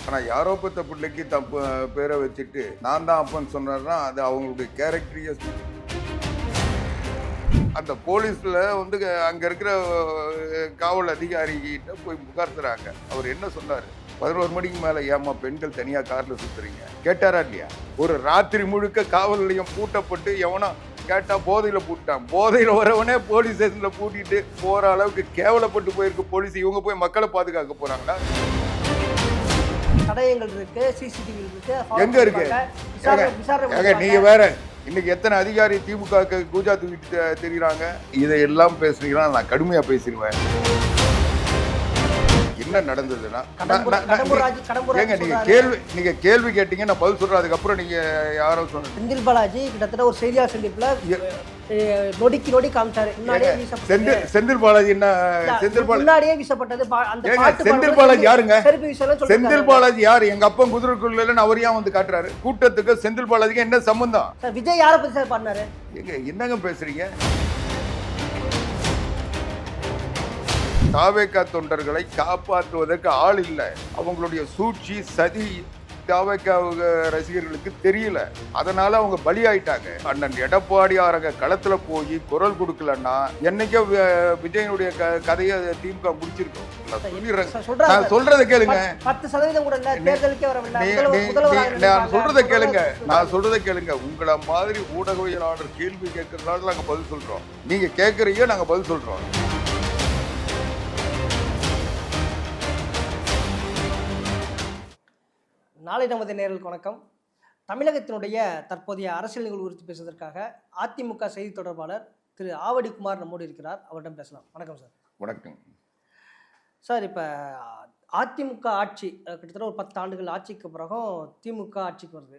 ஆனால் யாரோ பெற்ற பிள்ளைக்கு தப்பு பேரை வச்சுட்டு நான் தான் அப்பன்னு சொன்னார்னா அது அவங்களுடைய கேரக்டரையே. அந்த போலீஸில் வந்து அங்கே இருக்கிற காவல் அதிகாரிகிட்ட போய் புகார் தராங்க. அவர் என்ன சொன்னார், 11 மணிக்கு மேலே ஏமா பெண்கள் தனியாக காரில் சுற்றுறீங்க கேட்டாரா இல்லையா? ஒரு ராத்திரி முழுக்க காவல் நிலையம் பூட்டப்பட்டு எவனோ கேட்டால் போதையில் பூட்டான். போதையில் வரவனே போலீஸ் ஸ்டேஷனில் பூட்டிட்டு போகிற அளவுக்கு கேவலப்பட்டு போயிருக்கு போலீஸ். இவங்க போய் மக்களை பாதுகாக்க போகிறாங்களா? தடயங்கள் இருக்கு, சிசிடிவி இருக்கு, எங்க இருக்கு? நீங்க வேற இன்னைக்கு எத்தனை அதிகாரி திமுக கூஜா தூக்கிட்டு தெரியுறாங்க. இதையெல்லாம் பேசுறீங்கன்னா நான் கடுமையா பேசிடுவேன். என்ன நடந்ததுன்னா நீங்க கேள்வி கேட்டீங்க, நான் பதில் சொல்றேன். அதுக்கப்புறம் நீங்க யாரோ சொன்ன செந்தில் பாலாஜி கிட்டத்தட்ட ஒரு செய்தியாளர் சந்திப்புல நொடிக்கு நொடி காமிச்சாரு. செந்தில் பாலாஜி என்ன? முன்னாடியே வீசப்பட்டது. செந்தில் பாலாஜி யாருங்க? செந்தில் பாலாஜி யாரு? எங்க அப்பா குதிரைக்குள்ள அவர் ஏன் வந்து காட்டுறாரு கூட்டத்துக்கு? செந்தில் பாலாஜிக்கு என்ன சம்பந்தம்? விஜய் யாரை பத்தி சார் பண்ணாரு? என்னங்க பேசுறீங்க? தாவேகா தொண்டர்களை காப்பாற்றுவதற்கு ஆள் இல்லை. அவங்களுடைய சூழ்ச்சி சதி தாவேகா ரசிகர்களுக்கு தெரியல. அதனால அவங்க பலியாயிட்டாங்க. அண்ணன் எடப்பாடியாரங்க களத்துல போய் குரல் கொடுக்கலன்னா என்னைக்கோ விஜயனுடைய கதையை திமுக முடிச்சிருக்கோம். நான் சொல்றதை கேளுங்க. 10% கூட இல்ல, தேர்தலுக்கே வரவில்லை. நான் சொல்றதை கேளுங்க, நான் சொல்றதை கேளுங்க. உங்களை மாதிரி ஊடகவியலாளர் கேள்வி கேட்கறதுனால நாங்க பதில் சொல்றோம். நீங்க கேட்கறீங்க, நாங்க பதில் சொல்றோம். நாளை நமது நேயர்களுக்கு வணக்கம். தமிழகத்தினுடைய தற்போதைய அரசியல் நிகழ்வு குறித்து பேசுவதற்காக அதிமுக செய்தி தொடர்பாளர் திரு ஆவடி குமார் நம்மோடு இருக்கிறார். அவரிடம் பேசலாம். வணக்கம் சார். வணக்கம் சார். இப்போ அதிமுக ஆட்சி கிட்டத்தட்ட ஒரு 10 ஆண்டுகள் ஆட்சிக்கு பிறகும் திமுக ஆட்சிக்கு வருது.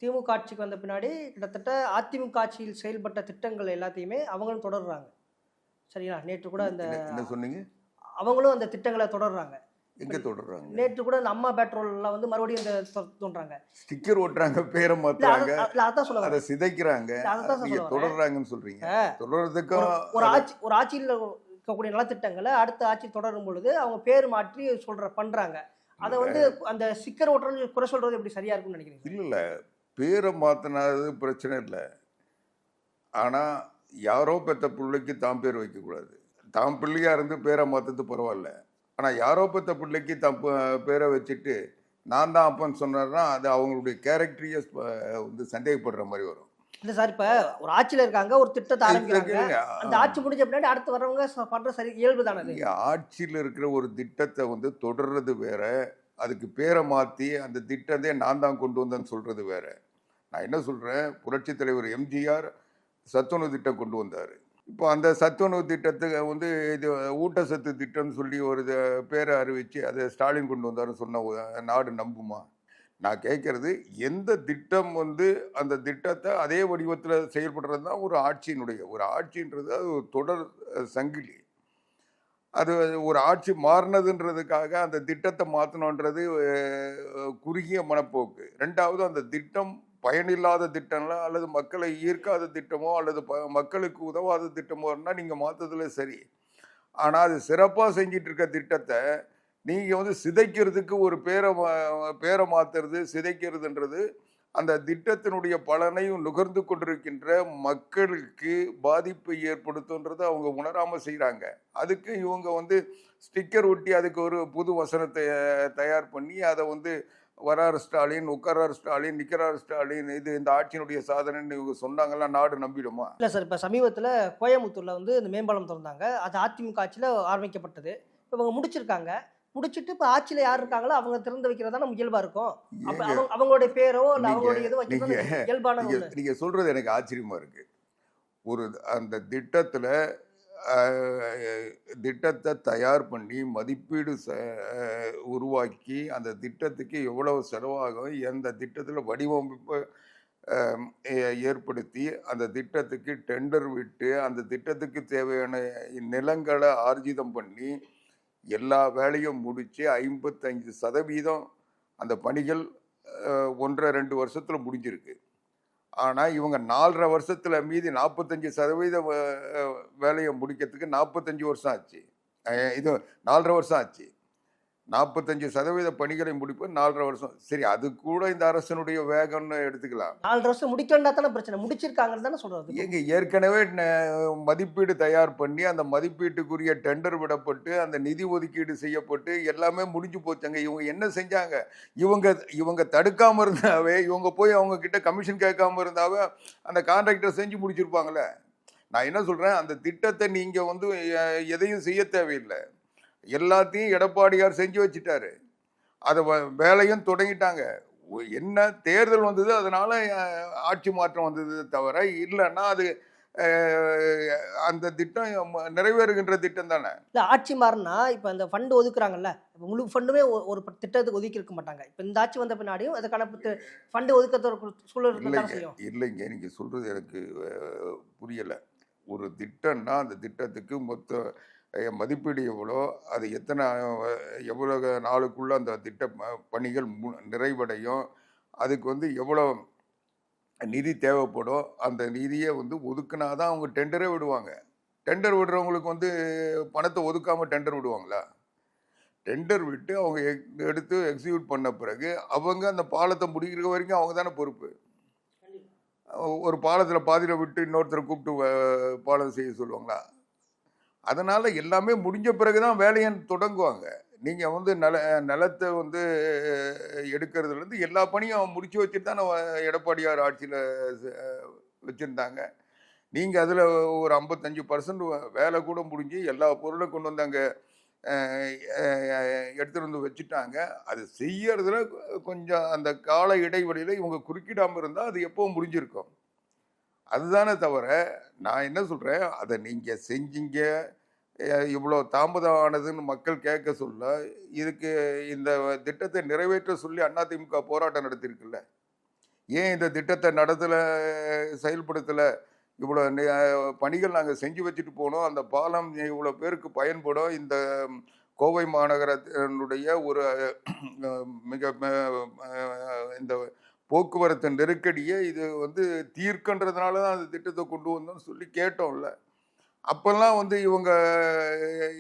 திமுக ஆட்சிக்கு வந்த பின்னாடி கிட்டத்தட்ட அதிமுக ஆட்சியில் செயல்பட்ட திட்டங்கள் எல்லாத்தையுமே அவங்களும் தொடர்றாங்க. சரிங்களா? நேற்று கூட என்ன சொன்னீங்க? அவங்களும் அந்த திட்டங்களை தொடர்றாங்க. எங்க தொடர்றாங்க? நேற்று கூட இந்த அம்மா பெட்ரோல்ல வந்து மறுபடியும் இந்த தோன்றாங்க, ஸ்டிக்கர் ஓட்டுறாங்க, பேரை மாத்துறாங்க, அதான் சொல்ல அதை சிதைக்கிறாங்க. நீங்க தொடர்றாங்கன்னு சொல்றீங்க. தொடர்றதுக்கும் ஒரு ஆட்சியில் இருக்கக்கூடிய நலத்திட்டங்களை அடுத்த ஆட்சி தொடரும் பொழுது அவங்க பேர் மாற்றி பண்றாங்க. அதை வந்து அந்த ஸ்டிக்கர் ஓட்டுறது குறை சொல்றது எப்படி சரியா இருக்கும்னு நினைக்கிறீங்க? இல்ல, பேரை மாத்தினது பிரச்சனை இல்லை. ஆனா யாரோ பெற்ற பிள்ளைக்கு தாம் பேர் வைக்க கூடாது. தாம் பிள்ளையா இருந்து பேரை மாத்துறது பரவாயில்ல. ஆனால் யாரோ பெற்ற பிள்ளைக்கு தப்பு பேரை வச்சுட்டு நான் தான் அப்பன்னு சொன்னார்னா அது அவங்களுடைய கேரக்டரையே வந்து சந்தேகப்படுற மாதிரி வரும். இல்லை சார், இப்போ ஒரு ஆட்சியில் இருக்காங்க, ஒரு திட்டத்தை ஆரம்பிக்கிறாங்க, அந்த ஆட்சி முடிஞ்ச பின்னாடி அடுத்து வர்றவங்க பண்ற சரி இயல்பு தானே. ஆட்சியில் இருக்கிற ஒரு திட்டத்தை வந்து தொடர்றது வேற, அதுக்கு பேரை மாற்றி அந்த திட்டத்தை நான் தான் கொண்டு வந்தேன்னு சொல்றது வேற. நான் என்ன சொல்றேன், புரட்சி தலைவர் எம்ஜிஆர் சத்துணவு திட்டம் கொண்டு வந்தார். இப்போ அந்த சத்துணவு திட்டத்துக்கு வந்து இது ஊட்டச்சத்து திட்டம்னு சொல்லி ஒரு பேரை அறிவிச்சு அதை ஸ்டாலின் கொண்டு வந்தாருன்னு சொன்ன நாடு நம்புமா? நான் கேட்கறது, எந்த திட்டம் வந்து அந்த திட்டத்தை அதே வடிவத்தில் செயல்படுறது தான் ஒரு ஆட்சின்றது. அது ஒரு தொடர் சங்கிலி. அது ஒரு ஆட்சி மாறினதுன்றதுக்காக அந்த திட்டத்தை மாற்றணுன்றது குறுகிய மனப்போக்கு. ரெண்டாவது, அந்த திட்டம் பயனில்லாத திட்டம்லாம் அல்லது மக்களை ஈர்க்காத திட்டமோ அல்லது மக்களுக்கு உதவாத திட்டமோ இருந்தால் நீங்கள் மாற்றதுல சரி. ஆனால் அது சிறப்பாக செஞ்சிட்டு இருக்க திட்டத்தை நீங்கள் வந்து சிதைக்கிறதுக்கு ஒரு பேரை மாற்றுறது, சிதைக்கிறதுன்றது அந்த திட்டத்தினுடைய பலனையும் நுகர்ந்து கொண்டிருக்கின்ற மக்களுக்கு பாதிப்பை ஏற்படுத்துன்றது அவங்க உணராமல் செய்கிறாங்க. அதுக்கு இவங்க வந்து ஸ்டிக்கர் ஒட்டி அதுக்கு ஒரு புது வசனத்தை தயார் பண்ணி அதை வந்து வரார் ஸ்டாலின், உட்காரார் ஸ்டாலின், நிற்கிறார் ஸ்டாலின், இது இந்த ஆட்சியினுடைய சாதனைன்னு இவங்க சொன்னாங்கன்னா நாடு நம்பிடுமா? இல்லை சார், இப்போ சமீபத்தில் கோயம்புத்தூரில் வந்து இந்த மேம்பாலம் திறந்தாங்க. அது அதிமுக ஆட்சியில் ஆரம்பிக்கப்பட்டது. இப்போ இவங்க முடிச்சிருக்காங்க. முடிச்சுட்டு இப்போ ஆட்சியில் யார் இருக்காங்களோ அவங்க திறந்து வைக்கிறதா நம்ம இயல்பாக இருக்கும். அவங்களுடைய பேரோ இல்லை அவங்களுடைய இது வைக்கிறது இயல்பான. நீங்கள் சொல்கிறது எனக்கு ஆச்சரியமாக இருக்குது. ஒரு அந்த திட்டத்தை தயார் பண்ணி மதிப்பீடு உருவாக்கி அந்த திட்டத்துக்கு எவ்வளவு செலவாகும், எந்த திட்டத்தில் வடிவமைப்பு ஏற்படுத்தி அந்த திட்டத்துக்கு டெண்டர் விட்டு அந்த திட்டத்துக்கு தேவையான நிலங்களை ஆர்ஜிதம் பண்ணி எல்லா வேலையும் முடித்து 55% அந்த பணிகள் 1.5-2 வருஷத்தில் முடிஞ்சிருக்கு. ஆனால் இவங்க 4.5 வருஷத்தில் மீதி 45% வேலையை முடிக்கிறதுக்கு 45 வருஷம் ஆச்சு. இது 4.5 வருஷம் ஆச்சு. 45% பணிகளை முடிப்பு 4.5 வருஷம். சரி, அது கூட இந்த அரசனுடைய வேகம்னு எடுத்துக்கலாம். 4 வருஷம் முடிக்கலன்னா தானே பிரச்சனை. முடிச்சிருக்காங்கன்னு தானே சொல்றது. ஏங்க ஏற்கனவே மதிப்பீடு தயார் பண்ணி, அந்த மதிப்பீட்டுக்குரிய டெண்டர் விடப்பட்டு, அந்த நிதி ஒதுக்கீடு செய்யப்பட்டு எல்லாமே முடிஞ்சு போச்சுங்க. இவங்க என்ன செஞ்சாங்க? இவங்க இவங்க தடுக்காம இருந்தாவே, இவங்க போய் அவங்க கிட்ட கமிஷன் கேட்காம இருந்தாவே, அந்த கான்ட்ராக்டர் செஞ்சு முடிச்சிருப்பாங்கல்ல. நான் என்ன சொல்றேன், அந்த திட்டத்தை நீங்க வந்து எதையும் செய்ய தேவையில்லை. எல்லாத்தையும் எடப்பாடியார் செஞ்சு வச்சுட்டாரு. அதை வேலையும் தொடங்கிட்டாங்க. என்ன தேர்தல் வந்தது, அதனால ஆட்சி மாற்றம் வந்தது தவிர, இல்லைன்னா அது அந்த திட்டம் நிறைவேறுகின்ற திட்டம் தானே. இல்ல ஆட்சி மாறினா இப்ப அந்த ஃபண்ட் ஒதுக்குறாங்கல்ல, இப்ப முழு ஃபண்டுமே ஒரு திட்டத்துக்கு ஒதுக்கி இருக்க மாட்டாங்க. இப்ப இந்த ஆட்சி வந்த பின்னாடியும் அதுக்கான ஃபண்ட் ஒதுக்கத்த ஒரு சூழல் இருக்கத்தான் இல்லைங்க செய்யும். இல்லைங்க நீங்க சொல்றது எனக்கு புரியல. ஒரு திட்டம்னா அந்த திட்டத்துக்கு மொத்த மதிப்பீடு எவ்வளோ, அது எவ்வளோ நாளுக்குள்ள அந்த திட்ட பணிகள் நிறைவடையும், அதுக்கு வந்து எவ்வளோ நிதி தேவைப்படும், அந்த நிதியை வந்து ஒதுக்குனாதான் அவங்க டெண்டரே விடுவாங்க. டெண்டர் விடுறவங்களுக்கு வந்து பணத்தை ஒதுக்காம டெண்டர் விடுவாங்களா? டெண்டர் விட்டு அவங்க எடுத்து எக்ஸிக்யூட் பண்ண பிறகு அவங்க அந்த பாலத்தை முடிக்கிற வரைக்கும் அவங்க தானே பொறுப்பு. ஒரு பாலத்தில் பாதியில் விட்டு இன்னொருத்தரை கூப்பிட்டு பாலம் செய்ய சொல்லுவாங்களா? அதனால எல்லாமே முடிஞ்ச பிறகுதான் வேலையை தொடங்குவாங்க. நீங்க வந்து நிலத்தை வந்து எடுக்கிறதுல இருந்து எல்லா பணியும் அவன் முடிச்சு வச்சுட்டு தானே எடப்பாடியார் ஆட்சியில வச்சிருந்தாங்க. நீங்க அதுல ஒரு 55% வேலை கூட முடிஞ்சு எல்லா பொருளும் கொண்டு வந்தாங்க, எடுத்துட்டு வந்து வச்சுட்டாங்க. அது செய்யறதுல கொஞ்சம் அந்த கால இடைவெளியில இவங்க குறுக்கிடாம இருந்தா அது எப்பவும் முடிஞ்சிருக்கும். அதுதானே தவிர, நான் என்ன சொல்றேன், அதை நீங்க செஞ்சீங்க, இவ்வளோ தாமதம் ஆனதுன்னு மக்கள் கேட்க சொல்ல, இதுக்கு இந்த திட்டத்தை நிறைவேற்ற சொல்லி அதிமுக போராட்டம் நடத்திருக்குல்ல. ஏன் இந்த திட்டத்தை செயல்படுத்தல? இவ்வளோ பணிகள் நாங்கள் செஞ்சு வச்சுட்டு போனோம், அந்த பாலம் இவ்வளோ பேருக்கு பயன்படும், இந்த கோவை மாநகரத்தினுடைய ஒரு மிக இந்த போக்குவரத்து நெருக்கடியை இது வந்து தீர்க்கன்றதுனால தான் அந்த திட்டத்தை கொண்டு வந்தோம்னு சொல்லி கேட்டோம்ல. அப்பெல்லாம் வந்து இவங்க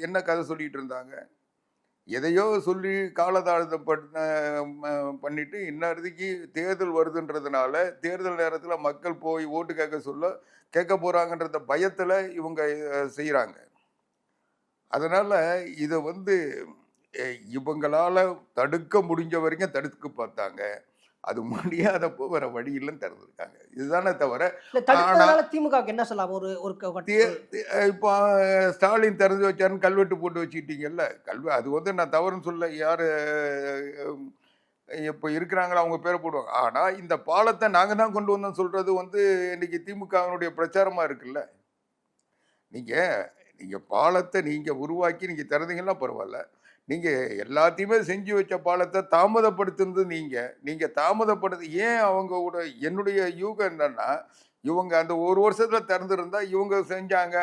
என்ன கதை சொல்லிட்டு இருந்தாங்க? எதையோ சொல்லி காலதாமதம் பண்ணிட்டு இன்னத்துக்கு தேர்தல் வருதுன்றதுனால, தேர்தல் நேரத்துல மக்கள் போய் ஓட்டு கேட்க போறாங்கன்றத பயத்துல இவங்க செய்யறாங்க. அதனால இத வந்து இவங்களால தடுக்க முடிஞ்ச வரைக்கும் தடுக்க பார்த்தாங்க. அது முடியாதப்போ வேற வழி இல்லைன்னு திறந்துருக்காங்க. இதுதானே தவிர, இல்ல ஆனா தடுக்கிறதுனால திமுகவுக்கு என்ன சொல்லலாம்? ஒரு ஒரு இப்போ ஸ்டாலின் திறந்து வச்சாருன்னு கல்வெட்டு போட்டு வச்சுக்கிட்டீங்கல்ல. அது வந்து நான் தவறுன்னு சொல்ல. யாரு இப்போ இருக்கிறாங்களோ அவங்க பேரை போடுவாங்க. ஆனா இந்த பாலத்தை நாங்க தான் கொண்டு வந்தோம் சொல்றது வந்து இன்னைக்கு திமுகவினுடைய பிரச்சாரமா இருக்குல்ல. நீங்க நீங்க பாலத்தை நீங்க உருவாக்கி நீங்க திறந்தீங்கன்னா பரவாயில்ல. நீங்க எல்லாத்தையுமே செஞ்சு வச்ச பாலத்தை தாமதப்படுத்துனது நீங்க தாமதப்படுத்து ஏன் அவங்க கூட என்னுடைய யூகம் என்னன்னா, இவங்க அந்த ஒரு வருஷத்துல திறந்திருந்தா இவங்க செஞ்சாங்க,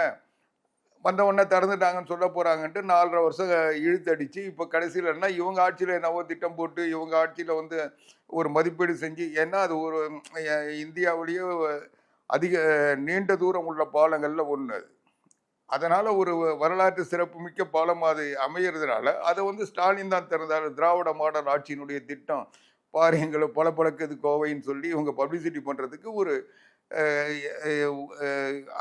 வந்த உடனே திறந்துட்டாங்கன்னு சொல்ல போறாங்கன்ட்டு 4.5 வருஷம் இழுத்தடிச்சு இப்போ கடைசியில் என்ன, இவங்க ஆட்சியில் என்னவோ திட்டம் போட்டு இவங்க ஆட்சியில் வந்து ஒரு மதிப்பீடு செஞ்சு, ஏன்னா அது ஒரு இந்தியாவிலேயே அதிக நீண்ட தூரம் உள்ள பாலங்கள்ல ஒன்று. அதனால ஒரு வரலாற்று சிறப்பு மிக்க பாலம் அது அமையறதுனால அதை வந்து ஸ்டாலின் தான் திறந்தார். திராவிட மாடல் ஆட்சியினுடைய திட்டம் பாரு எங்களை பளபளக்குது கோவைன்னு சொல்லி இவங்க பப்ளிசிட்டி பண்றதுக்கு ஒரு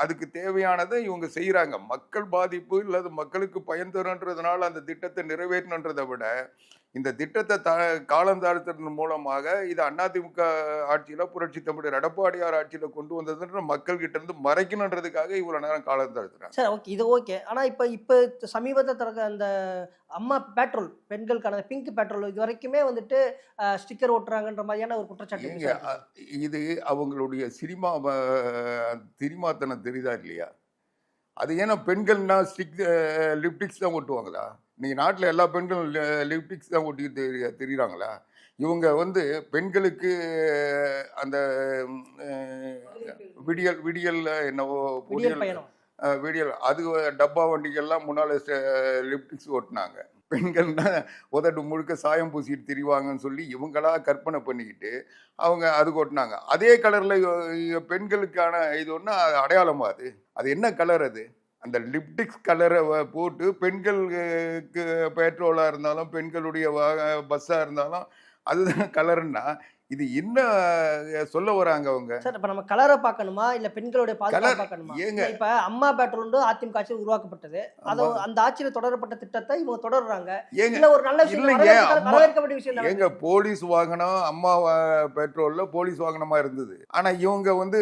அதுக்கு தேவையானதை இவங்க செய்யறாங்க. மக்கள் பாதிப்பு இல்லாத மக்களுக்கு பயன் தருன்றதுனால அந்த திட்டத்தை நிறைவேற்றணுன்றதை விட, இந்த திட்டத்தை காலந்தாழ்த்ததன் மூலமாக இது அதிமுக ஆட்சியில புரட்சி தமிழர் எடப்பாடியார் ஆட்சியில கொண்டு வந்ததுன்ற மக்கள் கிட்ட இருந்து மறைக்கணுன்றதுக்காக இவ்வளவு நேரம் காலந்தாழ்த்துறாங்க. சரி, ஓகே, இது ஓகே. ஆனா இப்ப சமீபத்தில் திறக்க அந்த அம்மா பெட்ரோல், பெண்களுக்கான பிங்க் பெட்ரோல், இது வரைக்குமே வந்துட்டு ஸ்டிக்கர் ஒட்டுறாங்கன்ற மாதிரியான ஒரு குற்றச்சாட்டு. இது அவங்களுடைய சினிமாத்தனம் தெரியுதா இல்லையா? அது ஏன்னா பெண்கள்னா லிப்டிக்ஸ் தான் ஒட்டுவாங்களா? நீங்க நாட்டில் எல்லா பெண்களும் லிப்டிக்ஸ் தான் ஒட்டி தெரியுறாங்களா? இவங்க வந்து பெண்களுக்கு அந்த விடியல் என்னவோ விடியல் அது டப்பா வண்டிகள்லாம் முன்னால லிப்டிக்ஸ் ஓட்டினாங்க. பெண்கள்னா உதட்டு முழுக்க சாயம் பூசிட்டு திரிவாங்கன்னு சொல்லி இவங்களா கற்பனை பண்ணிக்கிட்டு அவங்க அது ஓட்டினாங்க. அதே கலர்ல பெண்களுக்கான இது ஒன்று அடையாளமா அது என்ன கலர் அது? அந்த லிப்டிக்ஸ் கலரை போட்டு பெண்களுக்கு பெட்ரோலாக இருந்தாலும் பெண்களுடைய பஸ்ஸாக இருந்தாலும் அதுதான் கலருன்னா இது என்ன சொல்ல வராங்க அவங்க? சார் இப்ப நம்ம கலரை பார்க்கணுமா இல்ல பெண்களுடைய பாதுகாப்பு கலர் பார்க்கணுமா? ஏங்க இப்ப அம்மா பெட்ரோல் அதிமுக ஆட்சியில் உருவாக்கப்பட்டது. அது அம்மா அந்த ஆட்சியில் தொடரப்பட்ட திட்டத்தை இவங்க தொடர்றாங்க. ஏங்க இல்ல ஒரு நல்ல விஷயம் இல்லைங்க அம்மா வரவேற்க வேண்டிய விஷயம் தானே. ஏங்க போலீஸ் வாகனம் அம்மா பெட்ரோல்ல போலீஸ் வாகனமா இருந்தது. ஆனா இவங்க வந்து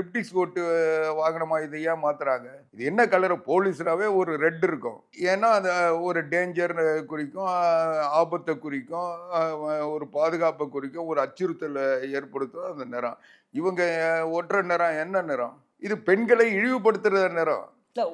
லிப்டிக்ஸ் போட்டு வாகனமா இதை ஏன் மாத்துறாங்க? இது என்ன கலர்? போலீஸ்னாவே ஒரு ரெட் இருக்கும். ஏன்னா அது ஒரு டேஞ்சர் குறிக்கும், ஆபத்தை குறிக்கும், ஒரு பாதுகாப்பை குறிக்கும், ஒரு அச்சுறுத்தலை ஏற்படுத்தும் அந்த நிறம். இவங்க ஒற்ற நிறம் என்ன நிறம்? இது பெண்களை இழிவுபடுத்துற நிறம்.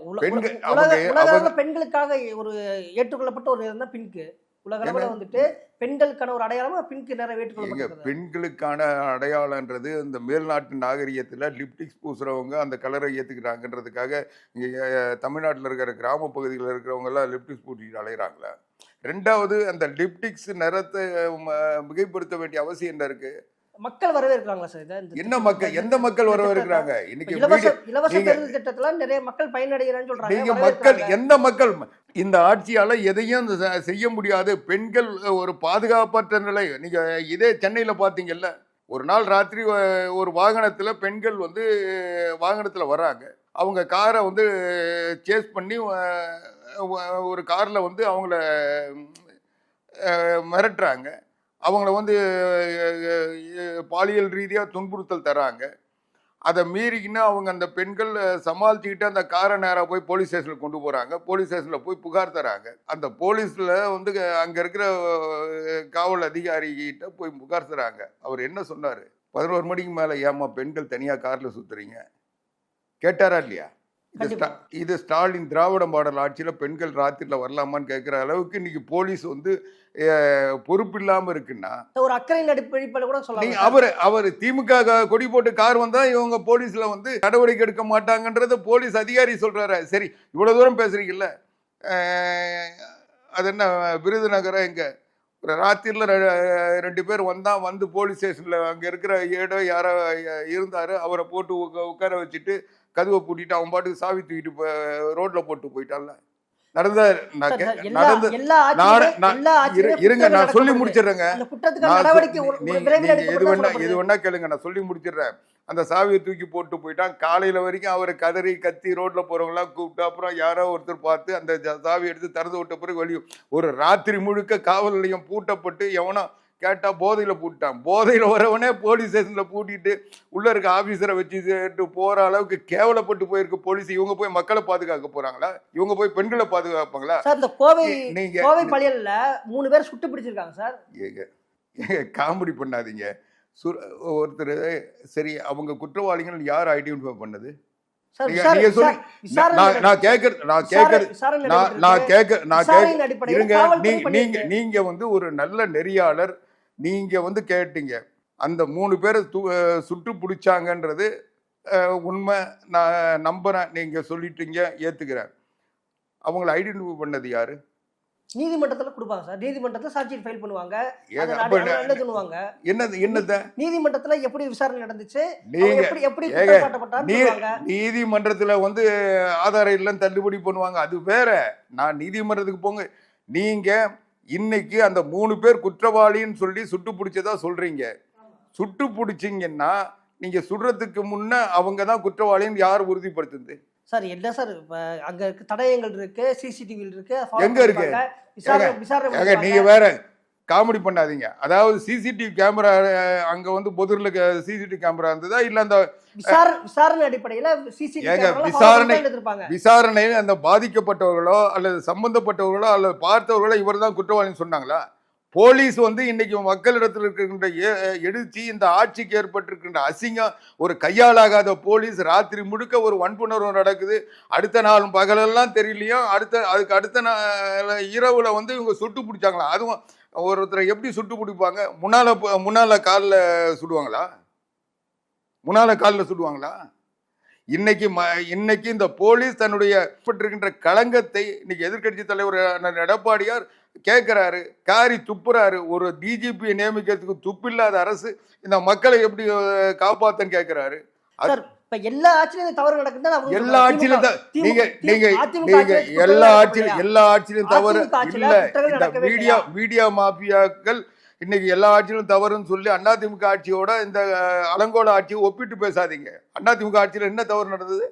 இல்ல பெண்கள் உலக அவங்க உலக பெண்களுக்காக ஒரு ஏற்றுக்கொள்ளப்பட்ட ஒரு நிறம் தான் பிங்க். உலக என்ன அளவுல வந்துட்டு பெண்களுக்கான ஒரு அடையாளமா பிங்க் நிறம் எங்க ஏற்றுக்கொள்ளப்பட்டிருக்கிறது. பெண்களுக்கான அடையாளன்றது இந்த மேல்நாட்டு நாகரிகத்தில் லிப்டிக்ஸ் பூசுறவங்க அந்த கலரை ஏற்றுக்கிறாங்கன்றதுக்காக இங்கே தமிழ்நாட்டில் இருக்கிற கிராம பகுதிகளில் இருக்கிறவங்க எல்லாம் லிப்டிக்ஸ் பூட்டிட்டு அலைகிறாங்களா? ரெண்டாவது, அந்த லிப்டிக்ஸ் நிறத்தை மிகைப்படுத்த வேண்டிய அவசியம் என்ன இருக்கு? மக்கள் வரவேற்கிறாங்களா சார் இதை? இந்த என்ன மக்கள்? எந்த மக்கள் வரவேற்கிறாங்க? இன்னைக்கு இலவச நீங்க பேருந்து திட்டத்துல நிறைய மக்கள் பயனடைகிறான்னு சொல்றாங்க, நீங்க மக்கள் வரவேற்கிறாங்க. எந்த மக்கள்? இந்த ஆட்சியால எதையும் செய்ய முடியாது. பெண்கள் ஒரு பாதுகாப்பற்ற நிலை. நீங்க இதே சென்னையில பாத்தீங்கல்ல, ஒரு நாள் ராத்திரி ஒரு வாகனத்துல பெண்கள் வந்து வாகனத்துல வர்றாங்க. அவங்க காரை வந்து சேஸ் பண்ணி ஒரு கார்ல வந்து அவங்கள மிரட்டுறாங்க. அவங்கள வந்து பாலியல் ரீதியாக துன்புறுத்தல் தராங்க. அதை மீறிக்கின்னு அவங்க அந்த பெண்கள் சமாளிச்சுக்கிட்டு அந்த காரை நேராக போய் போலீஸ் ஸ்டேஷனில் கொண்டு போகிறாங்க. போலீஸ் ஸ்டேஷனில் போய் புகார் தராங்க. அந்த போலீஸில் வந்து அங்கே இருக்கிற காவல் அதிகாரிகிட்ட போய் புகார் தராங்க. அவர் என்ன சொன்னார்? 11 மணிக்கு மேலே ஏமா பெண்கள் தனியாக காரில் சுற்றுறீங்க கேட்டாரா இல்லையா? இது ஸ்டாலின் திராவிட மாடல் ஆட்சியில் பெண்கள் ராத்திரியில் வரலாமான்னு கேட்குற அளவுக்கு இன்னைக்கு போலீஸ் வந்து பொறுப்பு இல்லாமல் இருக்குன்னா, ஒரு அக்கறையின் அடிப்படையில் கூட சொல்லலாம். அவர் திமுக கொடி போட்டு கார் வந்தா இவங்க போலீஸ்ல வந்து நடவடிக்கை எடுக்க மாட்டாங்கன்றத போலீஸ் அதிகாரி சொல்றாரு. சரி, இவ்வளவு தூரம் பேசுறீங்கல்ல, அது என்ன விருதுநகர எங்க ஒரு ராத்திரில 2 பேர் வந்து போலீஸ் ஸ்டேஷன்ல அங்க இருக்கிற ஏடோ யாரோ இருந்தாரு, அவரை போட்டு உட்கார வச்சுட்டு கதவை பூட்டிட்டு அவன் பாட்டுக்கு சாவி தூக்கிட்டு ரோட்ல போட்டு போயிட்டான்ல. இருங்க, நான் சொல்லி முடிச்சிடுறேங்க. எது வேணா கேளுங்க, நான் சொல்லி முடிச்சிடுறேன். அந்த சாவியை தூக்கி போட்டு போயிட்டான். காலையில வரைக்கும் அவரை கதறி கத்தி ரோட்ல போறவங்களாம் கூப்பிட்டு அப்புறம் யாரோ ஒருத்தர் பார்த்து அந்த சாவி எடுத்து திறந்து விட்ட பிறகு வெளியும் ஒரு ராத்திரி முழுக்க காவல் நிலையம் பூட்டப்பட்டு எவனோ கேட்டா போதையில பூட்டான். போதையில வரவனே போலீஸ் ஸ்டேஷன்ல பூட்டிட்டு உள்ள இருக்க ஆபீசரை வச்சு போற அளவுக்கு கேவலப்பட்டு போயிருக்கு போலீஸ். இவங்க போய் மக்களை பாதுகாக்க போறாங்களா? இவங்க போய் பெண்களை பாதுகாப்பாங்களா? சார், இந்த கோவை பள்ளியில 3 பேர் சுட்டு பிடிச்சிருக்காங்க சார். காமெடி பண்ணாதீங்க. ஒருத்தர் சரி, அவங்க குற்றவாளிகள் யார் ஐடென்டிஃபை பண்ணது? நீங்க வந்து ஒரு நல்ல நெறியாளர், நீங்க வந்து கேட்டீங்க. அந்த 3 பேரை சுட்டு பிடிச்சாங்கன்றது உண்மை, நான் நம்புறேன். நீங்க சொல்லிட்டீங்க, ஏத்துக்கிறேன். அவங்களை ஐடென்டிஃபை பண்ணது யாரு? நீதிமன்றத்துல கொடுப்பாங்க சார். நீதிமன்றத்துல சார்ஜ் ஷீட் ஃபைல் பண்ணுவாங்க. என்னது நீதிமன்றத்துல எப்படி விசாரணை நடந்துச்சு, எப்படி நீதிமன்றத்துல வந்து ஆதாரம் இல்லைன்னு தள்ளுபடி பண்ணுவாங்க, அது வேற. நான் நீதிமன்றத்துக்கு போங்க. நீங்க இன்னைக்கு அந்த 3 பேர் குற்றவாளின்னு சொல்லி சுட்டு பிடிச்சதா சொல்றீங்க. சுட்டு பிடிச்சிங்கன்னா நீங்க சுடுறதுக்கு முன்ன அவங்க தான் குற்றவாளின்னு யார் உறுதிப்படுத்துது சார்? என்ன சார், அங்க இருக்கு தடயங்கள் இருக்கு, சிசிடிவி இருக்கு, எங்க இருக்கு? நீங்க வேற காமெடி பண்ணாதீங்க. அதாவது சிசிடிவி கேமரா அங்க வந்து பொதுல சிசிடிவி கேமரா இருந்ததா இல்ல அந்த விசாரணை அடிப்படையில விசாரணை அந்த பாதிக்கப்பட்டவர்களோ அல்லது சம்பந்தப்பட்டவர்களோ அல்லது பார்த்தவர்களோ இவர் தான் குற்றவாளின்னு சொன்னாங்களா? போலீஸ் வந்து இன்னைக்கு மக்களிடத்தில் இருக்கின்ற எழுச்சி, இந்த ஆட்சிக்கு ஏற்பட்டிருக்கின்ற அசிங்கம், ஒரு கையாளாகாத போலீஸ் ராத்திரி முழுக்க ஒரு வன்புணர்வு நடக்குது. அடுத்த நாளும் பகலெல்லாம் தெரியலையும், அதுக்கு அடுத்த இரவுல வந்து இவங்க சுட்டு பிடிச்சாங்களா? அதுவும் ஒருத்தரை எப்படி சுட்டு பிடிப்பாங்க? முன்னால காலில் சுடுவாங்களா? முன்னால காலில் சுடுவாங்களா? இன்னைக்கு இந்த போலீஸ் தன்னுடைய ஏற்பட்டிருக்கின்ற களங்கத்தை இன்னைக்கு எதிர்கட்சி தலைவர் எடப்பாடியார் கேட்கிறாரு, காரி துப்புறாரு. ஒரு டிஜிபியை நியமிக்கிறதுக்கு துப்பில்லாத அரசு இந்த மக்களை எப்படி காப்பாத்தன்னு கேட்கிறாரு. இப்ப எல்லா ஆட்சியிலும் தவறு நடக்குதுன்னு அவங்க எல்லா சொல்றாங்க. ஆட்சியிலும் திமுக நீங்க நீங்க அதிமுக நீங்க ஆட்சியில குற்றங்கள் எல்லா நடக்கவில்லையா? ஆட்சியிலும் எல்லா ஆட்சியிலும் தவறு அதிமுக ஆட்சியில இல்ல. குற்றங்கள் இந்த நடக்கவே மீடியா இல்லையா? மீடியா மாஃபியாக்கள் இன்னைக்கு எல்லா ஆட்சியிலும் தவறுன்னு சொல்லி அதிமுக ஆட்சியோட இந்த அலங்கோல ஆட்சியை ஒப்பிட்டு பேசாதீங்க. அதிமுக ஆட்சியில என்ன தவறு நடந்தது?